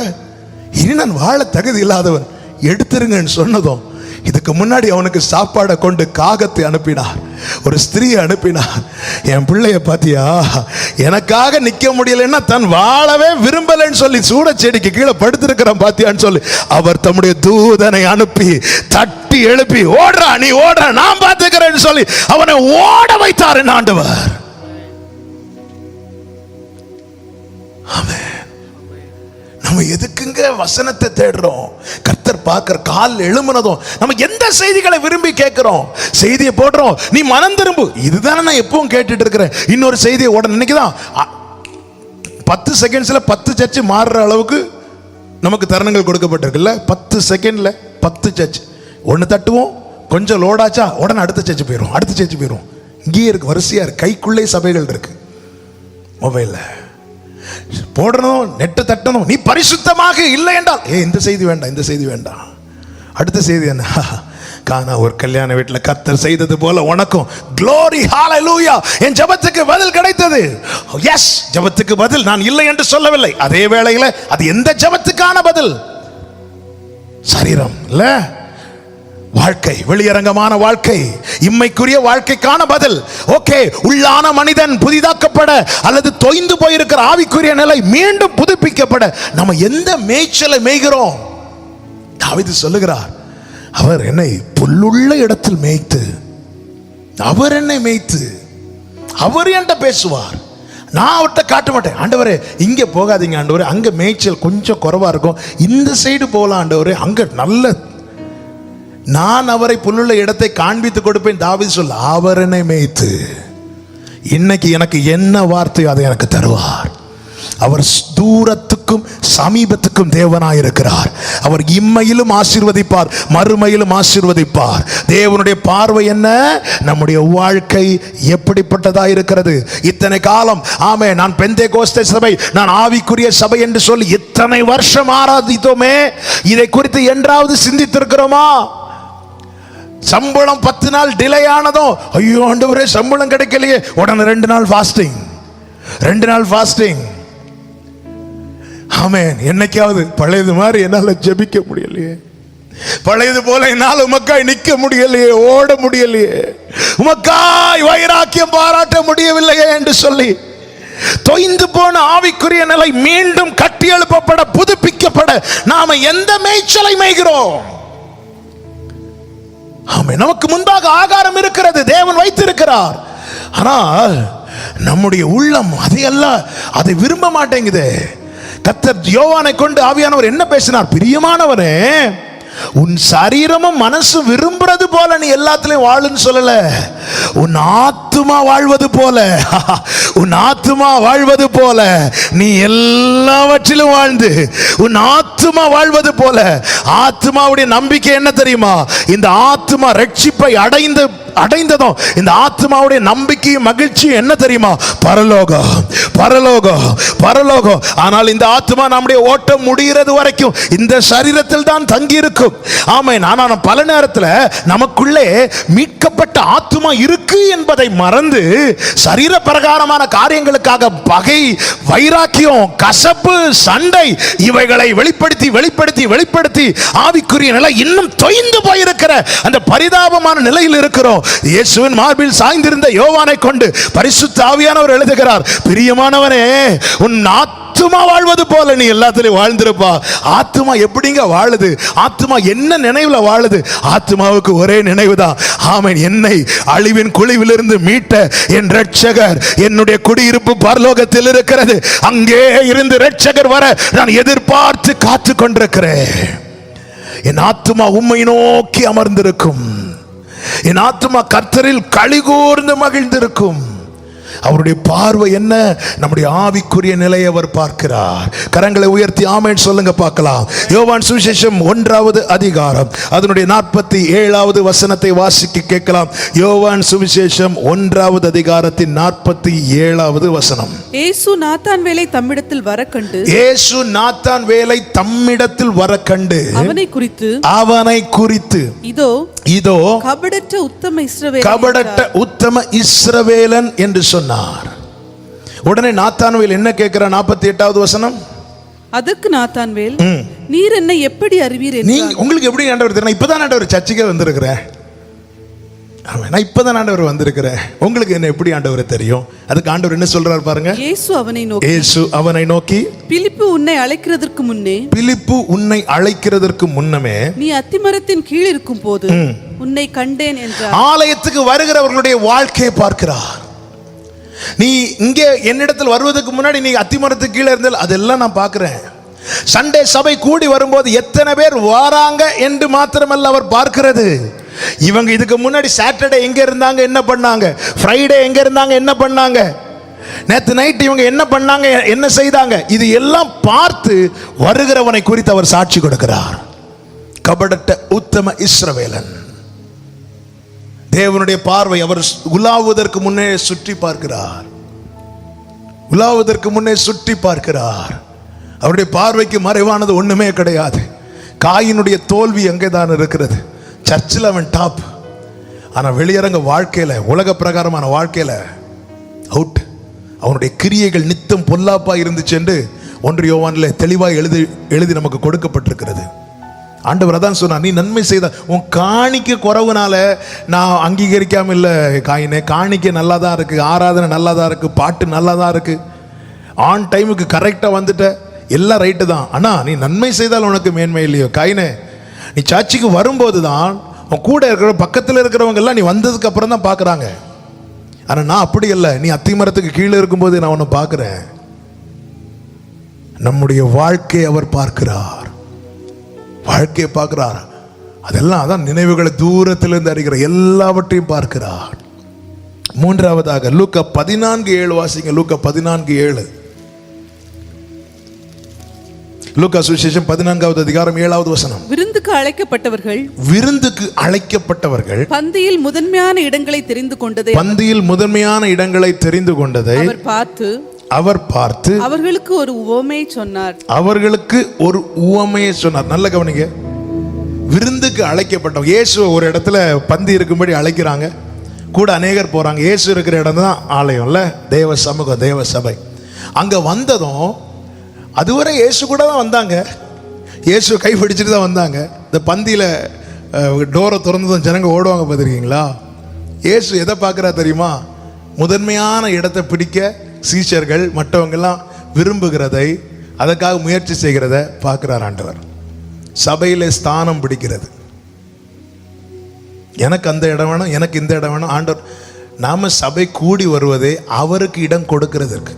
இனி நான் வாழ தகுதி இல்லாதவன், எடுத்துருங்கன்னு சொன்னதும் இதுக்கு முன்னாடி அவனுக்கு சாப்பாடை கொண்டு காகத்தை அனுப்பினார், ஒரு ஸ்திரீயை அனுப்பினார். என் பிள்ளைய பாத்தியா, எனக்காக நிக்க முடியலன்னா தன் வாழவே விரும்பலன்னு சொல்லி சூட செடிக்கு கீழே படுத்திருக்கிறான் பாத்தியான்னு சொல்லி அவர் தம்முடைய தூதனை அனுப்பி தட்டி எழுப்பி, ஓடுறா நீ ஓடுற, நான் பார்த்துக்கிறேன்னு சொல்லி அவனை ஓட வைத்தார் என் ஆண்டவர். ஆமென். நம்ம எதுக்குங்க வசனத்தை தேடுறோம்? கர்த்தர் பார்க்கிற கால் எழும்புனதும் நம்ம எந்த செய்திகளை விரும்பி கேட்கிறோம்? செய்தியை போடுறோம், நீ மனம் திரும்பு, இதுதானே நான் எப்பவும் கேட்டுட்டு இருக்கிறேன். இன்னொரு செய்தியை உடனே இன்னைக்குதான் 10 செகண்ட்ஸ்ல 10 சர்ச்சு மாறுற அளவுக்கு நமக்கு தருணங்கள் கொடுக்கப்பட்டிருக்குல்ல. 10 செகண்ட்ல 10 சர்ச். ஒன்று தட்டுவோம், கொஞ்சம் லோடாச்சா உடனே அடுத்த சர்ச்சு போயிடும், அடுத்த சர்ச்சு போயிடும். இங்கேயே இருக்கு, வரிசையா இருக்கு, கைக்குள்ளே சபைகள் இருக்கு. மொபைல்ல போடணும், நெட்டு தட்டணும். நீ பரிசுத்தமாக இல்லை என்றால் இந்த செய்தி வேண்டாம், இந்த செய்தி வேண்டாம். அடுத்த செய்தி என்ன? கானா ஒரு கல்யாண வீட்டில் கர்த்தர் செய்தது போல உனக்கும் glory hallelujah, என் ஜெபத்துக்கு பதில் கிடைத்தது. எஸ், ஜெபத்துக்கு பதில் நான் இல்லை என்று சொல்லவில்லை. அதே வேளையில் அது எந்த ஜெபத்துக்கான பதில்? சரீரம் இல்ல, வாழ்க்கை, வெளியரங்கமான வாழ்க்கை, இம்மைக்குரிய வாழ்க்கைக்கான பதில். ஓகே, உள்ளான மனிதன் புதிதாக்கப்பட அல்லது தொய்ந்து போயிருக்கிற ஆவிக்குரிய நிலை மீண்டும் புதுப்பிக்கப்பட நம்ம எந்த மேய்ச்சலை மேய்கிறோம்? தாவீது சொல்லுகிறார், அவர் என்னை புல்லுள்ள இடத்தில் மேய்த்து, அவர் என்னை மேய்த்து, அவர் என்கிட்ட பேசுவார், நான் அவர்கிட்ட காட்ட மாட்டேன். ஆண்டவரே இங்க போகாதீங்க ஆண்டவரே, அங்க மேய்ச்சல் கொஞ்சம் குறைவா இருக்கும், இந்த சைடு போகலாம் ஆண்டவரே, அங்க நல்ல, நான் அவரை புல்லுள்ள இடத்தை காண்பித்து கொடுப்பேன். தாவீது சொல்ல, அவர் என்னை மேய்த்து, இன்னைக்கு எனக்கு என்ன வார்த்தையோ அதை எனக்கு தருவார். அவர் தூரத்துக்கும் சமீபத்துக்கும் தேவனாயிருக்கிறார். அவர் இம்மையிலும் ஆசீர்வதிப்பார், மறுமையிலும் ஆசீர்வதிப்பார். தேவனுடைய பார்வை என்ன? நம்முடைய வாழ்க்கை எப்படிப்பட்டதா இருக்கிறது? இத்தனை காலம் ஆமே நான் பெந்தேகோஸ்தே சபை, நான் ஆவிக்குரிய சபை என்று சொல்லி இத்தனை வருஷம் ஆராதித்தோமே, இதை குறித்து என்றாவது சிந்தித்திருக்கிறோமா? சம்பளம் 10 நாள் டிலே ஆனதும் ஐயோ ஆண்டவரே சம்பளம் கிடைக்கலையே, உடனே 2 நாள் ஃபாஸ்டிங், 2 நாள் ஃபாஸ்டிங். ஆமென். என்னைக்காவது பழையது மாதிரி என்னால ஜெபிக்க முடியலையே, பழையது போல என்னால் உமக்காய் நிற்க முடியலையே, ஓட முடியலையே, உமக்காய் வைராக்கியம் பாராட்ட முடியவில்லையே என்று சொல்லி தொய்ந்து போன ஆவிக்குரிய நிலை மீண்டும் கட்டி எழுப்பப்பட, புதுப்பிக்கப்பட நாம எந்த மேய்ச்சலை மேய்கிறோம்? ஆமென். நமக்கு முன்பாக ஆகாரம் இருக்கிறது, தேவன் வைத்திருக்கிறார். ஆனால் நம்முடைய உள்ளம் அதையெல்லாம், அதை விரும்ப மாட்டேங்குது. கர்த்தர் யோவானை கொண்டு ஆவியானவர் என்ன பேசினார்? பிரியமானவனே, உன் சரீரமும் மனசு விரும்புறது போல நீ எல்லாத்திலையும் வாழுன்னு சொல்லல, உன் ஆத்துமா வாழ்வது போல, உன் ஆத்துமா வாழ்வது போல நீ எல்லாவற்றிலும் வாழ்ந்து, உன் ஆத்துமா வாழ்வது போல. ஆத்துமாவுடைய நம்பிக்கை என்ன தெரியுமா? இந்த ஆத்துமா ரட்சிப்பை அடைந்ததும் இந்த ஆத்மாவுடைய நம்பிக்கையும் மகிழ்ச்சியும் என்ன தெரியுமா? பரலோகம், பரலோகம், பரலோகம். ஆனால் இந்த ஆத்மா நம்முடைய ஓட்டம் முடிகிறது வரைக்கும் இந்த சரீரத்தில் தான் தங்கி இருக்கும். ஆமென். ஆனால் பல நேரத்தில் நமக்குள்ளே மீட்கப்பட்ட ஆத்மா இருக்கு என்பதை மறந்து சரீர பிரகாரமான காரியங்களுக்காக பகை, வைராக்கியம், கசப்பு, சண்டை இவைகளை வெளிப்படுத்தி வெளிப்படுத்தி வெளிப்படுத்தி ஆவிக்குரிய நிலை இன்னும் தொய்ந்து போயிருக்கிற அந்த பரிதாபமான நிலையில் இருக்கிறோம். இயேசுவின் மார்பில் சாய்ந்திருந்த யோவானை கொண்டு பரிசுத்த ஆவியானவர் எழுதுகிறார், பிரியமானவனே, உன் ஆத்துமா வாழ்வது போல நீ எல்லாத்திலையும் வாழ்ந்திருப்பா. ஆத்துமா எப்படிங்க வாழுது? ஆத்துமா என்ன நினைவுல வாழுது? ஆத்துமாவுக்கு ஒரே நினைவுதான், ஆமென், என்னை அழிவின் குழிவிலிருந்து மீட்ட என் இரட்சகர், என்னுடைய குடியிருப்பு பரலோகத்தில் இருக்கிறது, அங்கே இருந்து இரட்சகர் வர நான் எதிர்பார்த்து காத்து கொண்டிருக்கிறேன். என் ஆத்துமா உம்மை நோக்கி அமர்ந்திருக்கும், என் ஆத்துமா கர்த்தரில் களி கூர்ந்து மகிழ்ந்திருக்கும். அவருடைய பார்வை என்ன? நம்முடைய ஆவிக்குரிய நிலையை அவர் பார்க்கிறார். கரங்களை உயர்த்தி ஆமென் சொல்லுங்க பார்க்கலாம். யோவான் சுவிசேஷம் 1வது அதிகாரம் அதனுடைய 47வது வசனத்தை வாசிக்க கேட்கலாம். யோவான் சுவிசேஷம் 1வது அதிகாரத்தின் 47வது வசனம். இயேசு நாத்தான் வேலை தம்மிடத்தில் வர கண்டு, இயேசு நாத்தான் வேலை தம்மிடத்தில் வர கண்டு அவனை குறித்து இதோ கபடற்ற உத்தம இஸ்ரவேலன் என்று சொன்னார். உடனே நாத்தான்வேல் என்ன கேட்கிறார்? 48வது வசனம். அதற்கு நாத்தான்வேல், நீர் என்னை எப்படி அறிவீர்? உங்களுக்கு எப்படி ஆண்டவர் தெரியும்? இப்பதான் ஆண்டவர் சர்ச்சுக்கே வந்திருக்கிறேன். நான் இப்பதான் ஆண்டவர் வந்திருக்கிறேன். உங்களுக்கு என்ன எப்படி ஆண்டவர் தெரியும்? அதுக்கு ஆண்டவர் என்ன சொல்றார் பாருங்க. இயேசு அவனை நோக்கி பிலிப்பு உன்னை அழைக்கிறதற்கு முன்னமே நீ அத்திமரத்தின் கீழ் இருக்கும் போது உன்னை கண்டேன் என்றார். ஆலயத்துக்கு வருகிறவர்களுடைய வாழ்க்கையை பார்க்கிறார். நீ இங்கே என்னிடத்தில் வருவதற்கு முன்னாடி நீ அத்திமரத்துக்கு கீழே இருந்தால் அதெல்லாம் நான் பார்க்கிறேன். சண்டே சபை கூடி வரும்போது எத்தனை பேர் வராங்க என்று மாத்திரமல்ல அவர் பார்க்கிறது. இவங்க இதுக்கு முன்னாடி சாட்டர்டே எங்க இருந்தாங்க, என்ன பண்ணாங்க, ஃப்ரைடே எங்க இருந்தாங்க, என்ன பண்ணாங்க, நேற்று நைட் இவங்க என்ன பண்ணாங்க, என்ன செய்தாங்க, இது எல்லாம் பார்த்து வருகிறவனை குறித்து அவர் சாட்சி கொடுக்கிறார். கபடற்ற உத்தம இஸ்ரவேலன். தேவனுடைய பார்வை அவர் உலாவுவதற்கு முன்னே சுற்றி பார்க்கிறார். அவருடைய பார்வைக்கு மறைவானது ஒண்ணுமே கிடையாது. காயினுடைய தோல்வி அங்கேதான் இருக்கிறது. சர்ச்சில் அவன் டாப், ஆனா வெளியரங்க வாழ்க்கையில, உலக பிரகாரமான வாழ்க்கையில அவுட். அவனுடைய கிரியைகள் நித்தம் பொல்லாப்பா இருந்துச்சு என்று 1 யோவான்ல தெளிவாக எழுதி நமக்கு கொடுக்கப்பட்டிருக்கிறது. ஆண்டவர் அதான் சொன்னார், நீ நன்மை செய்த உன் காணிக்க குறவுனால நான் அங்கீகரிக்காம இல்லை காயினே. காணிக்க நல்லா தான் இருக்கு, ஆராதனை நல்லா தான் இருக்கு, பாட்டு நல்லா தான் இருக்கு, ஆன் டைமுக்கு கரெக்டாக வந்துட்ட, எல்லாம் ரைட்டு தான். ஆனால் நீ நன்மை செய்தால் உனக்கு மேன்மை இல்லையோ காயினே. நீ சாட்சிக்கு வரும்போது தான் உன் கூட இருக்கிற பக்கத்தில் இருக்கிறவங்க எல்லாம் நீ வந்ததுக்கு அப்புறம் தான் பார்க்குறாங்க. ஆனால் நான் அப்படி இல்லை, நீ அத்திமரத்துக்கு கீழே இருக்கும்போது நான் உன்னை பார்க்குறேன். நம்முடைய வாழ்க்கையை அவர் பார்க்கிறார். வாழ்க்கையை பார்க்கிறார். அதெல்லாம் அதான் நினைவுகளை தூரத்திலிருந்து அறிகிற எல்லாவற்றையும் பார்க்கிறார். மூன்றாவதாக லூக்கா 14:7 வாசிங்க. லூக்கா 14:7. லூக்கா சுவிசேஷம் 14வது அதிகாரம் 7வது வசனம். விருந்துக்கு அழைக்கப்பட்டவர்கள் பந்தியில் முதன்மையான இடங்களை தெரிந்து கொண்டதை அவர் பார்த்து அவர்களுக்கு ஒரு உவமையை சொன்னார். நல்ல கவனிங்க. விருந்துக்கு அழைக்கப்பட்டவங்க இயேசு ஒரு இடத்துல பந்தி இருக்கும்படி அழைக்கிறாங்க. கூட அநேகர் போறாங்க. இயேசு இருக்கிற இடம் தான் ஆலயம்ல, தேவ சமூகம், தேவ சபை. அங்க வந்ததும் அதுவரை இயேசு கூட தான் வந்தாங்க. இயேசு கைப்பிடிச்சிட்டு தான் வந்தாங்க. இந்த பந்தியில டோரை திறந்ததும் ஜனங்க ஓடுவாங்க பார்த்துருக்கீங்களா? இயேசு எதை பார்க்குறா தெரியுமா? முதன்மையான இடத்தை பிடிக்க சீஷர்கள் மற்றவங்கெல்லாம் விரும்புகிறதை, அதற்காக முயற்சி செய்கிறத பார்க்கிறார் ஆண்டவர். சபையில ஸ்தானம் பிடிக்கிறது. எனக்கு அந்த இடம் வேணும், எனக்கு இந்த இடம் வேணும். ஆண்டவர், நாம சபை கூடி வருவதே அவருக்கு இடம் கொடுக்கிறதுக்கு.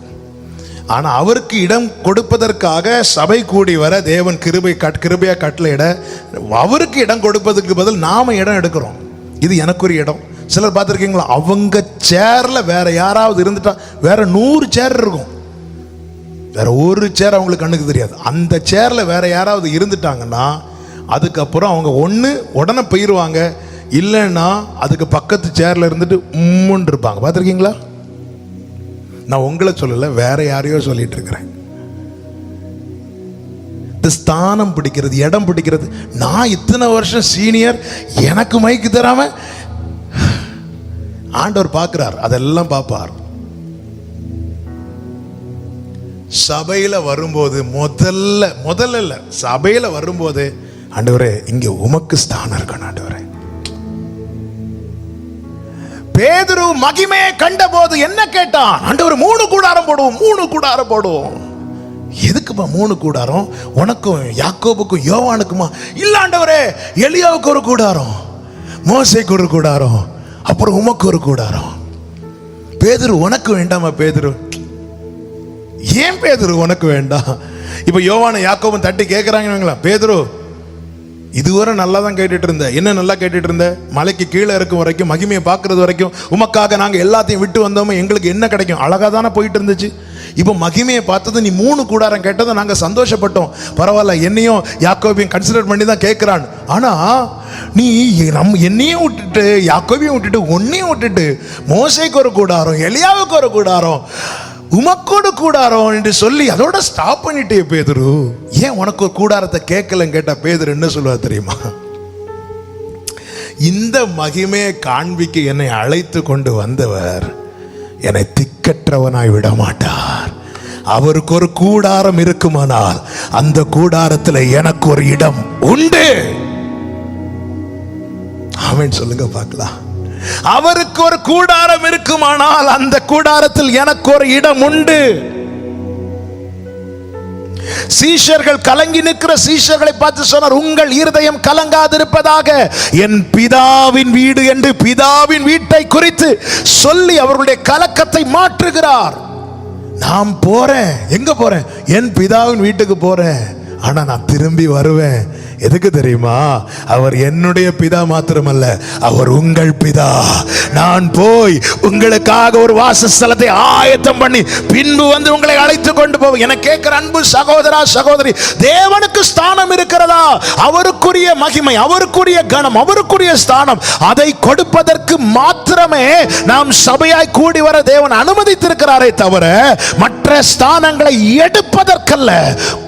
ஆனால் அவருக்கு இடம் கொடுப்பதற்காக சபை கூடி வர தேவன் கிருபையா கட்டளையிட அவருக்கு இடம் கொடுப்பதற்கு பதில் நாம இடம் எடுக்கிறோம். இது எனக்கு ஒரு இடம். சிலர் பார்த்துருக்கீங்களா? அவங்க சேர்ல வேற யாராவது இருந்துட்டா வேற 100 சேர் இருக்கும், வேற ஒரு சேர் அவங்களுக்கு கண்ணுக்கு தெரியாது. அந்த சேர்ல வேற யாராவது இருந்துட்டாங்கன்னா அதுக்கப்புறம் அவங்க உடனே போயிடுவாங்க, இல்லைன்னா அதுக்கு பக்கத்து சேர்ல இருந்துட்டு உம்முன்னு இருப்பாங்க. பார்த்துருக்கீங்களா? நான் உங்களை சொல்லல, வேற யாரையோ சொல்லிட்டு இருக்கிறேன். ஸ்தானம் பிடிக்கிறது, இடம் பிடிக்கிறது. நான் இத்தனை வருஷம் சீனியர், எனக்கு மைக்கு தராம ஆண்டவர் பார்க்கிறார். அதெல்லாம் பார்ப்பார். சபையில வரும்போது முதல்ல சபையில வரும்போது, ஆண்டவரே இங்க உமக்கு ஸ்தானம் இருக்கணும் ஆண்டவரே. பேதுரு மகிமையை கண்ட போது என்ன கேட்டான்? ஆண்டவர் 3 கூடாரம் போடுவோம். எதுக்குப்பா 3 கூடாரம்? உனக்கும் யாக்கோபுக்கும் யோவானுக்குமா? இல்ல ஆண்டவரே, எலியாவுக்கு ஒரு கூடாரம், மோசேக்கு ஒரு கூடாரம், அப்புறம் உமக்கு ஒரு கூடாரம். பேதுரு உனக்கு வேண்டாமா? பேதுரு ஏன் பேதுரு உனக்கு வேண்டாம்? இப்ப யோவான யாக்கோபும் தட்டி கேட்கிறாங்க, பேதுரு இதுவரை நல்லா தான் கேட்டுட்டு இருந்தேன். என்ன நல்லா கேட்டுட்டு இருந்தேன்? மலைக்கு கீழே இருக்கும் வரைக்கும், மகிமையை பார்க்கறது வரைக்கும், உமக்காக நாங்கள் எல்லாத்தையும் விட்டு வந்தோமே, எங்களுக்கு என்ன கிடைக்கும்? அழகாக தானே போயிட்டு இருந்துச்சு. இப்போ மகிமையை பார்த்தது, நீ 3 கூடாரம் கேட்டதை நாங்கள் சந்தோஷப்பட்டோம். பரவாயில்ல, என்னையும் யாக்கோபையும் கன்சிடர் பண்ணி தான் கேட்குறான். ஆனால் நீ என்னையும் விட்டுட்டு, யாக்கோபையும் விட்டுட்டு, ஒன்னையும் விட்டுட்டு, மோசேக்கு ஒரு கூடாரம், எலியாவுக்கு ஒரு கூடாரம், உமக்கோடு கூடாரம் என்று சொல்லி அதோட ஸ்டாப் பண்ணிட்டே பேதுரு. ஏன் உனக்கு ஒரு கூடாரத்தை கேட்கலன்னு கேட்டா பேதுரு என்ன சொல்லுவார் தெரியுமா? இந்த மகிமையை காண்பிக்க என்னை அழைத்து கொண்டு வந்தவர் என்னை திக்கற்றவனாய் விட மாட்டார். அவருக்கு ஒரு கூடாரம் இருக்குமானால் அந்த கூடாரத்தில் எனக்கு ஒரு இடம் உண்டு. ஆமென் சொல்லுங்க பார்க்கலாம். அவருக்கு ஒரு கூடாரம் இருக்குமானால் அந்த கூடாரத்தில் எனக்கு ஒரு இடம் உண்டு. சீஷர்கள் கலங்கி நிற்கிற சீஷர்களை பார்த்து சொன்னார், உங்கள் இருதயம் கலங்காதிருப்பதாக, என் பிதாவின் வீடு என்று பிதாவின் வீட்டை குறித்து சொல்லி அவர்களுடைய கலக்கத்தை மாற்றுகிறார். நான் போறேன், எங்க போறேன்? என் பிதாவின் வீட்டுக்கு போறேன். ஆனா நான் திரும்பி வருவேன். எதுக்கு தெரியுமா? அவர் என்னுடைய பிதா மாத்திரமல்ல, அவர் உங்கள் பிதா. நான் போய் உங்களுக்காக ஒரு வாசஸ்தலத்தை ஆயத்தம் பண்ணி பின்பு வந்து உங்களை அழைத்து கொண்டு போவேன். என கேட்கிற அன்பு சகோதரா சகோதரி, தேவனுக்கு ஸ்தானம் இருக்கிறதா? அவருக்குரிய மகிமை, அவருக்குரிய கனம், அவருக்குரிய ஸ்தானம், அதை கொடுப்பதற்கு மாத்திரமே நாம் சபையாய் கூடி வர தேவன் அனுமதித்திருக்கிறாரே தவிர மற்ற ஸ்தானங்களை எடுப்பதற்கல்ல,